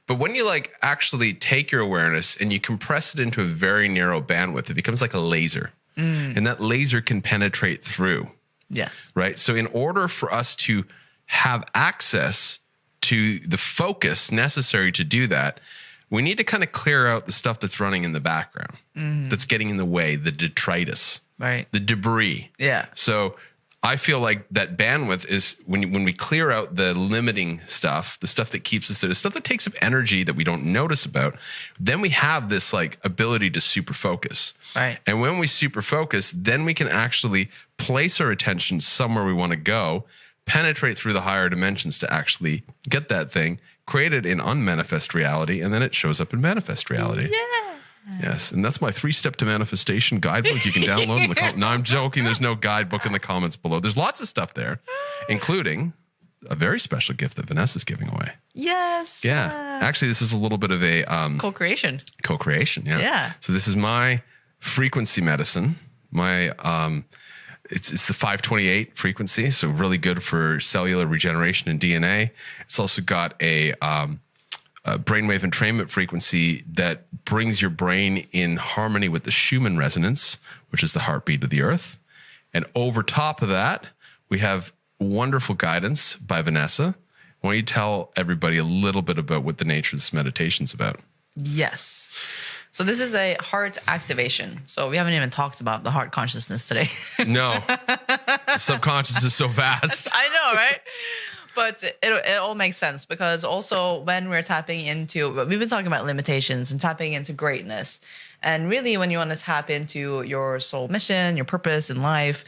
But when you like actually take your awareness and you compress it into a very narrow bandwidth, it becomes like a laser. And that laser can penetrate through. Yes. Right. So in order for us to have access to the focus necessary to do that, we need to kind of clear out the stuff that's running in the background, that's getting in the way, the detritus, right, the debris. Yeah. So I feel like that bandwidth is when we clear out the limiting stuff, the stuff that keeps us there, the stuff that takes up energy that we don't notice about, then we have this like ability to super focus. Right. And when we super focus, then we can actually place our attention somewhere we want to go, penetrate through the higher dimensions to actually get that thing, create it in unmanifest reality, and then it shows up in manifest reality. Yeah. Yes, and that's my 3-step to manifestation guidebook you can download in the comments. No, I'm joking. There's no guidebook in the comments below. There's lots of stuff there, including a very special gift that Vanessa's giving away. Yes. Yeah. Actually, this is a little bit of a co-creation. Co-creation, yeah. Yeah. So this is my frequency medicine. My it's the 528 frequency, so really good for cellular regeneration and DNA. It's also got a brainwave entrainment frequency that brings your brain in harmony with the Schumann resonance, which is the heartbeat of the earth. And over top of that, we have wonderful guidance by Vanessa. Why don't you tell everybody a little bit about what the nature of this meditation is about? Yes. So this is a heart activation. So we haven't even talked about the heart consciousness today. No. The subconscious is so vast. I know, right? But it all makes sense because also when we're tapping into, we've been talking about limitations and tapping into greatness. And really when you want to tap into your soul mission, your purpose in life,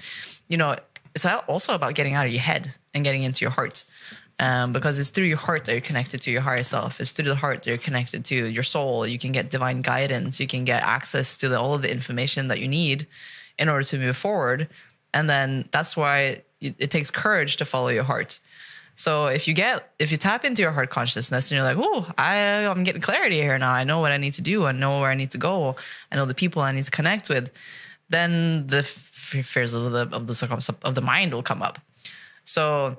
it's also about getting out of your head and getting into your heart. Because it's through your heart that you're connected to your higher self. It's through the heart that you're connected to your soul. You can get divine guidance. You can get access to all of the information that you need in order to move forward. And then that's why it takes courage to follow your heart. So if you tap into your heart consciousness and you're like, oh, I'm getting clarity here now. I know what I need to do. I know where I need to go. I know the people I need to connect with. Then the fears of the mind will come up. So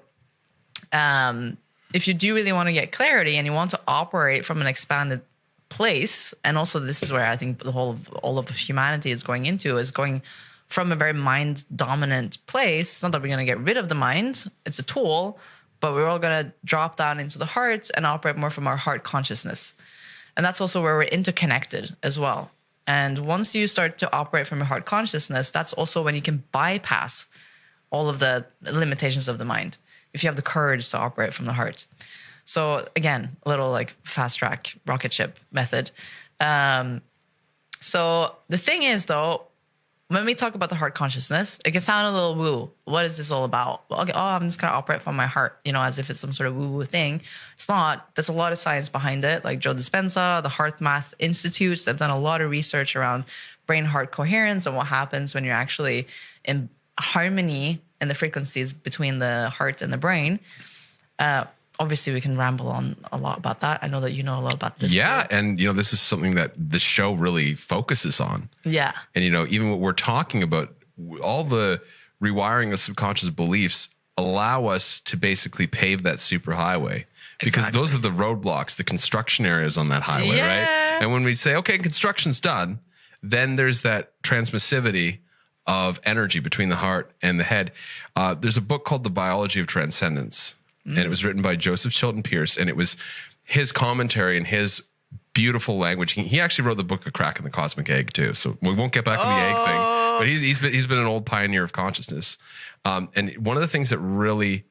if you do really want to get clarity and you want to operate from an expanded place, and also this is where I think all of humanity is going from a very mind dominant place. It's not that we're going to get rid of the mind. It's a tool. But we're all going to drop down into the heart and operate more from our heart consciousness. And that's also where we're interconnected as well. And once you start to operate from your heart consciousness, that's also when you can bypass all of the limitations of the mind, if you have the courage to operate from the heart. So again, a little like fast track rocket ship method. So the thing is though, when we talk about the heart consciousness, it can sound a little woo. What is this all about? Well, okay, I'm just going to operate from my heart, as if it's some sort of woo-woo thing. It's not. There's a lot of science behind it, like Joe Dispenza, the Heart Math Institutes. They've done a lot of research around brain-heart coherence and what happens when you're actually in harmony in the frequencies between the heart and the brain. Obviously, we can ramble on a lot about that. I know that you know a lot about this. Yeah, too. and this is something that the show really focuses on. Yeah. And even what we're talking about, all the rewiring of subconscious beliefs allow us to basically pave that super highway. Because those are the roadblocks, the construction areas on that highway, right? And when we say, okay, construction's done, then there's that transmissivity of energy between the heart and the head. There's a book called The Biology of Transcendence. And it was written by Joseph Chilton Pierce, and it was his commentary and his beautiful language. He actually wrote the book A Crack in the Cosmic Egg too, so we won't get back on the egg thing. But he's been an old pioneer of consciousness. And one of the things that really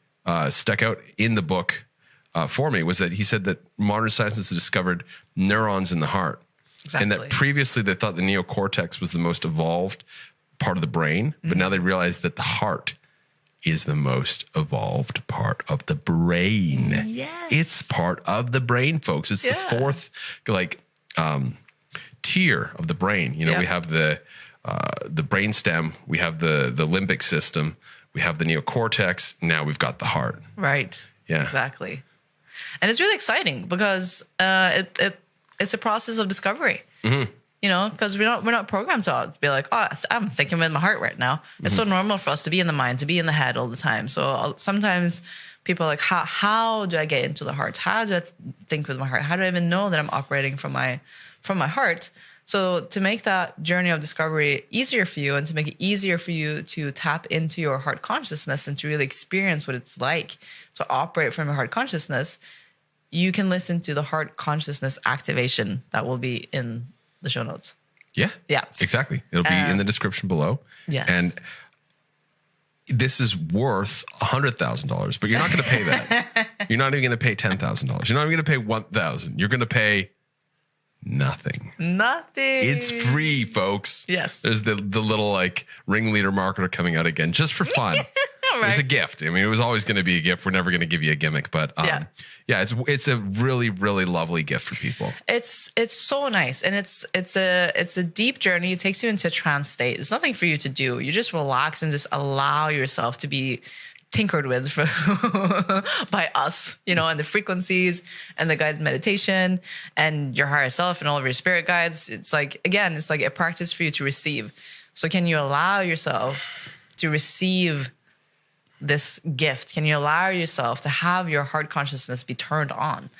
stuck out in the book for me was that he said that modern science has discovered neurons in the heart. And that previously they thought the neocortex was the most evolved part of the brain, but now they realize that the heart is the most evolved part of the brain. Yes. It's part of the brain, folks. It's the fourth tier of the brain. You know, we have the brain stem, we have the limbic system, we have the neocortex, now we've got the heart. Right. Yeah. Exactly. And it's really exciting because it's a process of discovery. Mm-hmm. You know, because we're not programmed to be like, oh, I'm thinking with my heart right now. It's so normal for us to be in the mind, to be in the head all the time. So sometimes people are like, how do I get into the heart? How do I think with my heart? How do I even know that I'm operating from my heart? So to make that journey of discovery easier for you, and to make it easier for you to tap into your heart consciousness and to really experience what it's like to operate from your heart consciousness, you can listen to the heart consciousness activation that will be in the show notes. Yeah. Exactly. It'll be in the description below. Yes. And this is worth $100,000, but you're not going to pay that. You're not even going to pay $10,000. You're not even going to pay $1,000. You're going to pay nothing. It's free, folks. Yes. There's the little like ringleader marketer coming out again just for fun. Right. It's a gift. I mean, it was always going to be a gift. We're never going to give you a gimmick, but it's a really, really lovely gift for people. It's so nice, and it's a deep journey. It takes you into a trance state. It's nothing for you to do. You just relax and just allow yourself to be tinkered with by us, you know, and the frequencies and the guided meditation and your higher self and all of your spirit guides. It's like, again, it's like a practice for you to receive. So can you allow yourself to receive this gift? Can you allow yourself to have your heart consciousness be turned on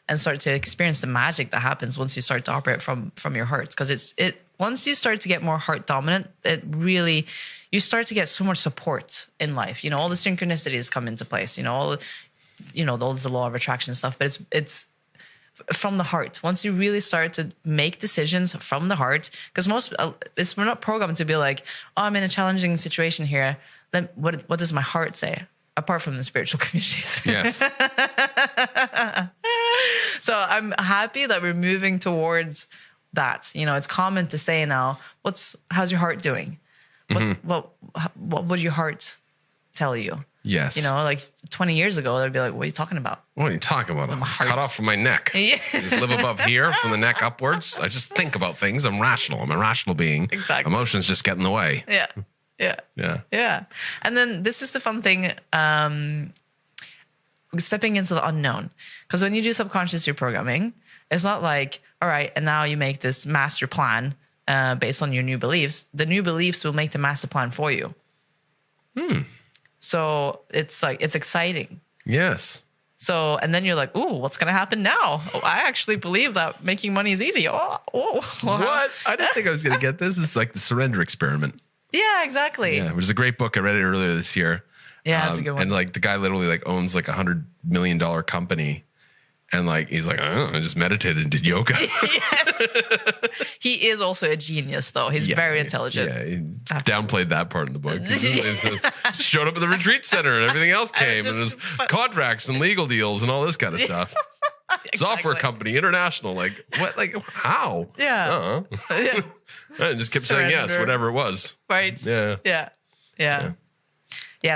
and start to experience the magic that happens once you start to operate from your heart? Because once you start to get more heart dominant, you start to get so much support in life. You know, all the synchronicities come into place. You know, all the law of attraction and stuff. But it's from the heart. Once you really start to make decisions from the heart, because we're not programmed to be like, oh, I'm in a challenging situation here. Then what does my heart say? Apart from the spiritual communities. Yes. So I'm happy that we're moving towards that. You know, it's common to say now, how's your heart doing? What would your heart tell you? Yes. You know, like 20 years ago, they'd be like, what are you talking about? What are you talking about? I'm cut off from my neck. Yeah. I just live above here from the neck upwards. I just think about things. I'm rational. I'm a rational being. Exactly. Emotions just get in the way. Yeah. And then this is the fun thing, stepping into the unknown. Because when you do subconscious reprogramming, it's not like, all right, and now you make this master plan based on your new beliefs. The new beliefs will make the master plan for you. So it's like, it's exciting. Yes. So, and then you're like, ooh, what's going to happen now? Oh, I actually believe that making money is easy. Oh. What? I didn't think I was going to get this. It's like the surrender experiment. Yeah, exactly. Yeah, which is a great book. I read it earlier this year. Yeah, that's a good one. And like the guy literally like owns like $100 million company. And like, he's like, I just meditated and did yoga. Yes. He is also a genius though. He's very intelligent. Yeah, he downplayed that part in the book. He showed up at the retreat center and everything else came and there's contracts and legal deals and all this kind of stuff. Exactly. Software company, international. Like what? Like how? Yeah. Yeah. I just kept saying yes, whatever it was. Right. Yeah.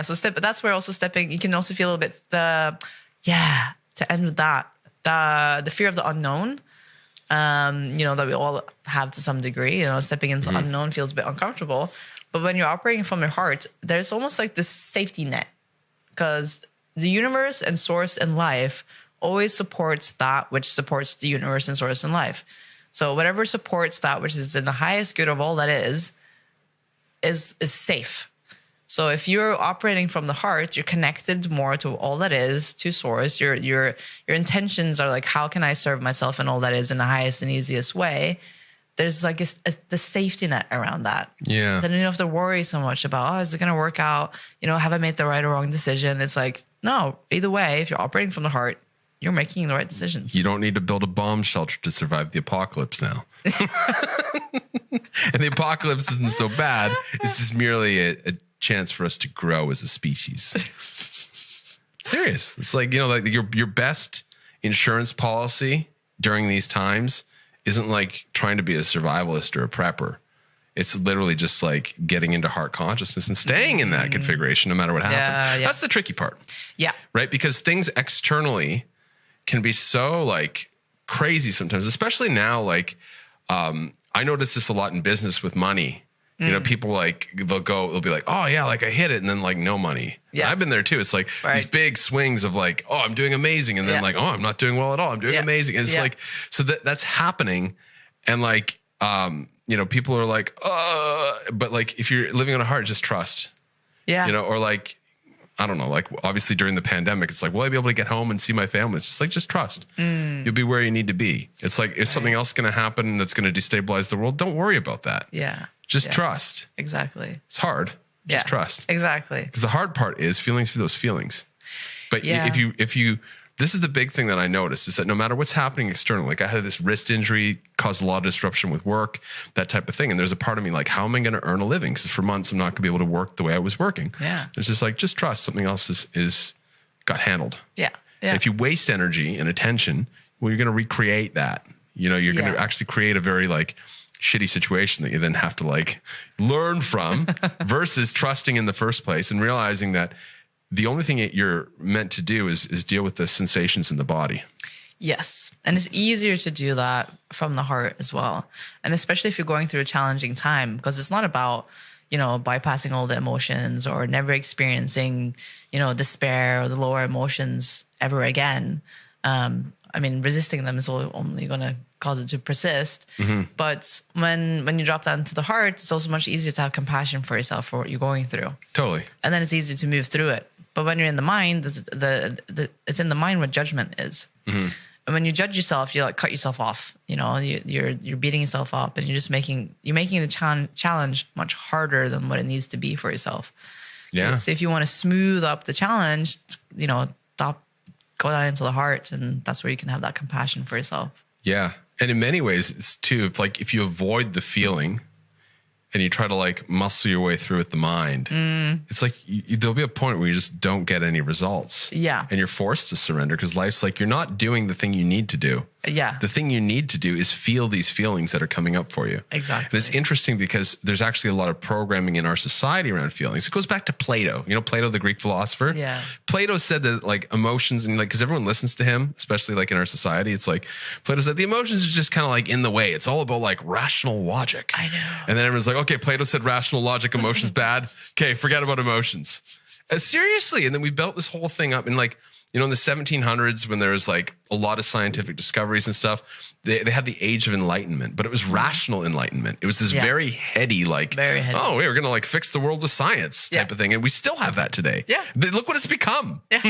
So that's where also stepping, you can also feel a little bit to end with that. The fear of the unknown, you know, that we all have to some degree, you know, stepping into unknown feels a bit uncomfortable. But when you're operating from your heart, there's almost like this safety net, because the universe and source in life always supports that which supports the universe and source in life. So whatever supports that which is in the highest good of all that is safe. So if you're operating from the heart, you're connected more to all that is, to source. Your intentions are like, how can I serve myself and all that is in the highest and easiest way? There's like the safety net around that. Yeah. Then you don't have to worry so much about, is it going to work out? You know, have I made the right or wrong decision? It's like, no, either way, if you're operating from the heart, you're making the right decisions. You don't need to build a bomb shelter to survive the apocalypse now. And the apocalypse isn't so bad. It's just merely a chance for us to grow as a species. Serious. It's like, you know, like your best insurance policy during these times isn't like trying to be a survivalist or a prepper. It's literally just like getting into heart consciousness and staying in that configuration no matter what happens. That's the tricky part. Yeah. Right? Because things externally can be so like crazy sometimes, especially now. Like, I notice this a lot in business with money. You know, people like, they'll be like, oh yeah, like I hit it. And then like no money. Yeah. And I've been there too. It's like these big swings of like, oh, I'm doing amazing. And then like, oh, I'm not doing well at all. I'm doing amazing. And it's like, so that's happening. And like, you know, people are like, but like, if you're living on a heart, just trust. Yeah. You know, or like, I don't know, like obviously during the pandemic, it's like, will I be able to get home and see my family? It's just like, just trust. You'll be where you need to be. It's like, if something else going to happen that's going to destabilize the world, don't worry about that. Yeah. Just trust. Exactly. It's hard. Just trust. Exactly. Because the hard part is feeling through those feelings. But if you, this is the big thing that I noticed is that no matter what's happening externally, like I had this wrist injury, caused a lot of disruption with work, that type of thing. And there's a part of me like, how am I going to earn a living? Because for months I'm not going to be able to work the way I was working. Yeah. It's just like, just trust something else is got handled. Yeah. Yeah. If you waste energy and attention, well, you're going to recreate that. You know, you're going to actually create a very like shitty situation that you then have to like learn from versus trusting in the first place and realizing that the only thing that you're meant to do is deal with the sensations in the body. Yes. And it's easier to do that from the heart as well. And especially if you're going through a challenging time, because it's not about, you know, bypassing all the emotions or never experiencing, you know, despair or the lower emotions ever again. I mean, resisting them is only going to cause it to persist. But when you drop that into the heart, it's also much easier to have compassion for yourself for what you're going through. Totally. And then it's easier to move through it. But when you're in the mind, it's in the mind what judgment is. And when you judge yourself, you like cut yourself off. You know, you're beating yourself up, and you're making the challenge much harder than what it needs to be for yourself. Yeah. So if you want to smooth up the challenge, you know, go down into the heart, and that's where you can have that compassion for yourself. Yeah. And in many ways, it's too, if you avoid the feeling and you try to like muscle your way through with the mind, it's like there'll be a point where you just don't get any results. Yeah. And you're forced to surrender because life's like, you're not doing the thing you need to do. Yeah. The thing you need to do is feel these feelings that are coming up for you. Exactly. And it's interesting because there's actually a lot of programming in our society around feelings. It goes back to Plato. You know, Plato, the Greek philosopher. Yeah. Plato said that like emotions and like, because everyone listens to him, especially like in our society, it's like Plato said the emotions are just kind of like in the way. It's all about like rational logic. I know. And then everyone's like, okay, Plato said rational logic, emotions bad. Okay, forget about emotions. Seriously. And then we built this whole thing up and like, you know, in the 1700s, when there was like a lot of scientific discoveries and stuff, they had the age of enlightenment, but it was rational enlightenment. It was this very heady, like, oh, we're going to like fix the world with science type of thing. And we still have that today. Yeah. Look what it's become. Yeah.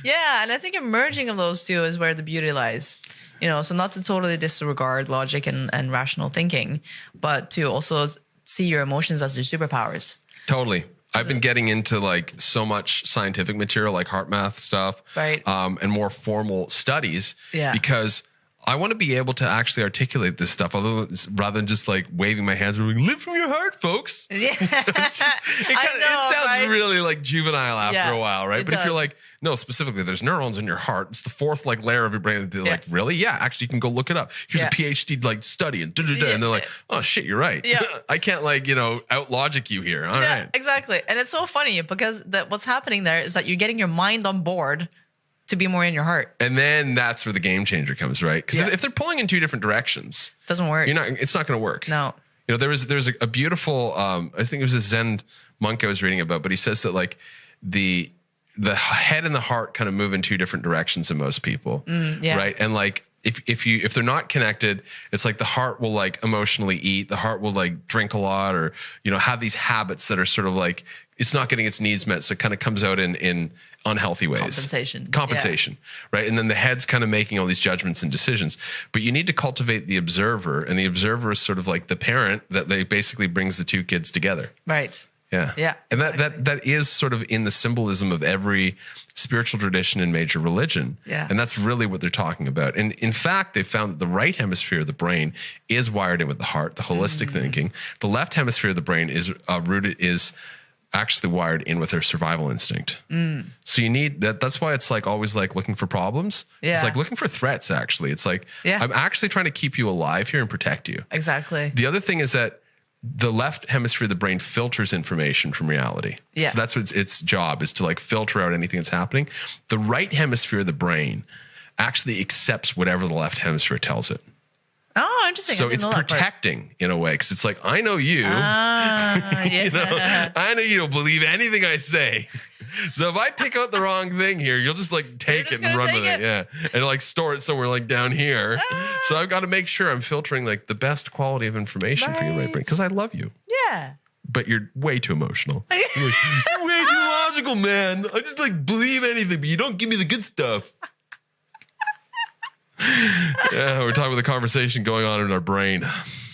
Yeah. And I think a merging of those two is where the beauty lies. You know, so not to totally disregard logic and rational thinking, but to also see your emotions as your superpowers. Totally. I've been getting into like so much scientific material, like heart math stuff, right? And more formal studies, because I want to be able to actually articulate this stuff, rather than just like waving my hands and going, live from your heart, folks. Yeah. It sounds really like juvenile after a while, right? But if you're like, no, specifically, there's neurons in your heart. It's the fourth like layer of your brain. They're like, really? Yeah, actually, you can go look it up. Here's a PhD like study and and they're like, oh shit, you're right. Yeah. I can't like, you know, out logic you here. All right. Exactly. And it's so funny because what's happening there is that you're getting your mind on board to be more in your heart. And then that's where the game changer comes, right? Because if they're pulling in two different directions, doesn't work. It's not going to work. No. You know, there's a beautiful, I think it was a Zen monk I was reading about, but he says that like the head and the heart kind of move in two different directions in most people. Right. And like, if they're not connected, it's like the heart will like emotionally eat, the heart will like drink a lot, or, you know, have these habits that are sort of like, it's not getting its needs met. So it kind of comes out in unhealthy ways. Compensation. Right. And then the head's kind of making all these judgments and decisions, but you need to cultivate the observer, and the observer is sort of like the parent that they basically brings the two kids together. Right. Yeah. Yeah. And that is sort of in the symbolism of every spiritual tradition and major religion. Yeah. And that's really what they're talking about. And in fact, they found that the right hemisphere of the brain is wired in with the heart, the holistic thinking. The left hemisphere of the brain is actually wired in with their survival instinct. So you need that. That's why it's like always like looking for problems. Yeah. It's like looking for threats, actually. It's like, I'm actually trying to keep you alive here and protect you. Exactly. The other thing is that the left hemisphere of the brain filters information from reality. Yeah. So that's what its job is, to like filter out anything that's happening. The right hemisphere of the brain actually accepts whatever the left hemisphere tells it. Oh, interesting. So it's protecting in a way, because it's like, I know you. Yeah. You know, I know you don't believe anything I say. So if I pick out the wrong thing here, you'll just like take it and run with it. Yeah. And like store it somewhere like down here. So I've got to make sure I'm filtering like the best quality of information for your right brain, because I love you. Yeah. But you're way too emotional. You're way too logical, man. I just like believe anything, but you don't give me the good stuff. Yeah, we're talking about the conversation going on in our brain.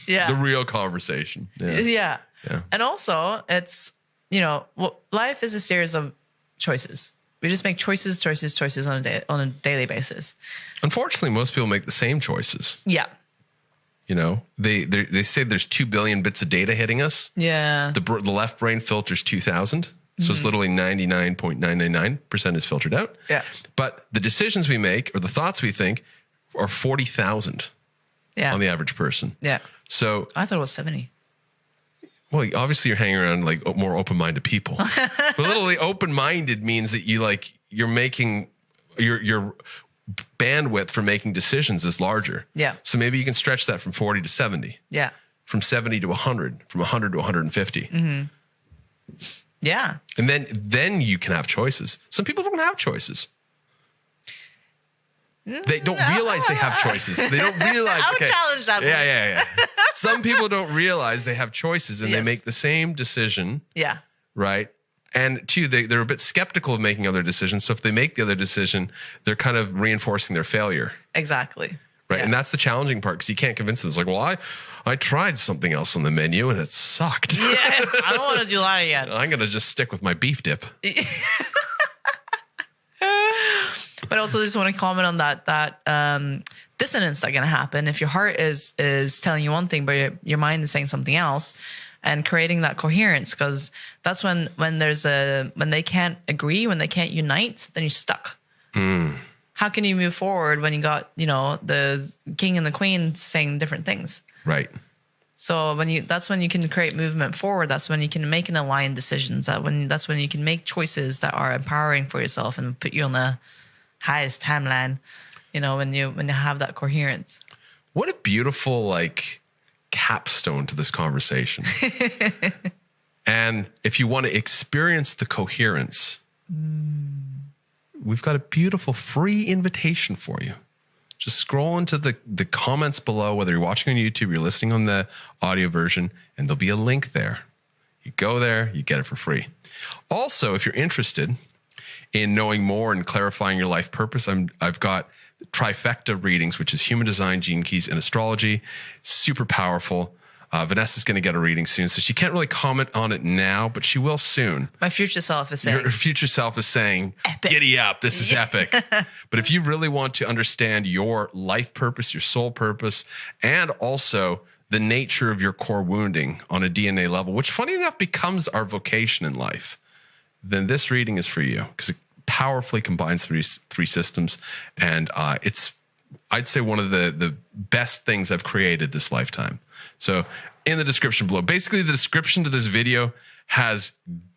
Yeah. The real conversation. Yeah. And also, it's, you know, life is a series of choices. We just make choices on a daily basis. Unfortunately, most people make the same choices. Yeah. You know, they say there's 2 billion bits of data hitting us. Yeah. The left brain filters 2,000. So it's literally 99.999% is filtered out. Yeah. But the decisions we make or the thoughts we think are 40,000 on the average person. Yeah. So I thought it was 70. Well, obviously you're hanging around like more open-minded people. But literally open-minded means that you're making your bandwidth for making decisions is larger. Yeah. So maybe you can stretch that from 40 to 70. Yeah. From 70 to 100, from 100 to 150. Mm-hmm. Yeah. And then you can have choices. Some people don't have choices. They don't realize they have choices. They don't realize. I'll challenge that. Yeah. Some people don't realize they have choices, and they make the same decision. Yeah. Right. And two, they're a bit skeptical of making other decisions. So if they make the other decision, they're kind of reinforcing their failure. Exactly. Right. Yeah. And that's the challenging part, because you can't convince them. It's like, well, I tried something else on the menu and it sucked. Yeah. I don't want to do that again. I'm going to just stick with my beef dip. But also just want to comment on that dissonance that's going to happen if your heart is telling you one thing, but your mind is saying something else, and creating that coherence, because that's when they can't agree, when they can't unite, then you're stuck. How can you move forward when you got, you know, the king and the queen saying different things? Right. So that's when you can create movement forward. That's when you can make an aligned decisions. That's when you can make choices that are empowering for yourself and put you on the highest timeline, you know, when you have that coherence. What a beautiful like capstone to this conversation. And if you want to experience the coherence, we've got a beautiful free invitation for you. Just scroll into the comments below, whether you're watching on YouTube, you're listening on the audio version, and there'll be a link there. You go there, you get it for free. Also, if you're interested in knowing more and clarifying your life purpose, I've got trifecta readings, which is human design, gene keys, and astrology. Super powerful. Vanessa's going to get a reading soon, so she can't really comment on it now, but she will soon. My future self is saying. Your future self is saying, epic. Giddy up, this is epic. But if you really want to understand your life purpose, your soul purpose, and also the nature of your core wounding on a DNA level, which funny enough becomes our vocation in life, then this reading is for you, because it powerfully combines three systems. And it's, I'd say, one of the best things I've created this lifetime. So in the description below, basically the description to this video has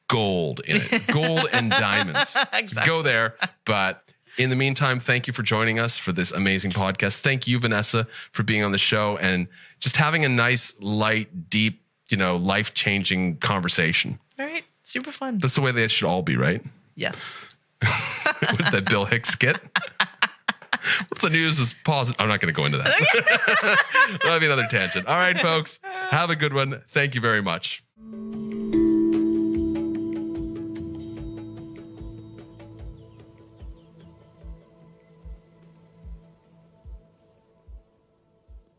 gold in it, gold and diamonds. Exactly. So go there. But in the meantime, thank you for joining us for this amazing podcast. Thank you, Vanessa, for being on the show and just having a nice, light, deep, you know, life-changing conversation. Right. Super fun. That's the way they should all be, right? Yes. With that Bill Hicks skit. What if the news is positive? I'm not going to go into that. That'll be another tangent. All right, folks. Have a good one. Thank you very much.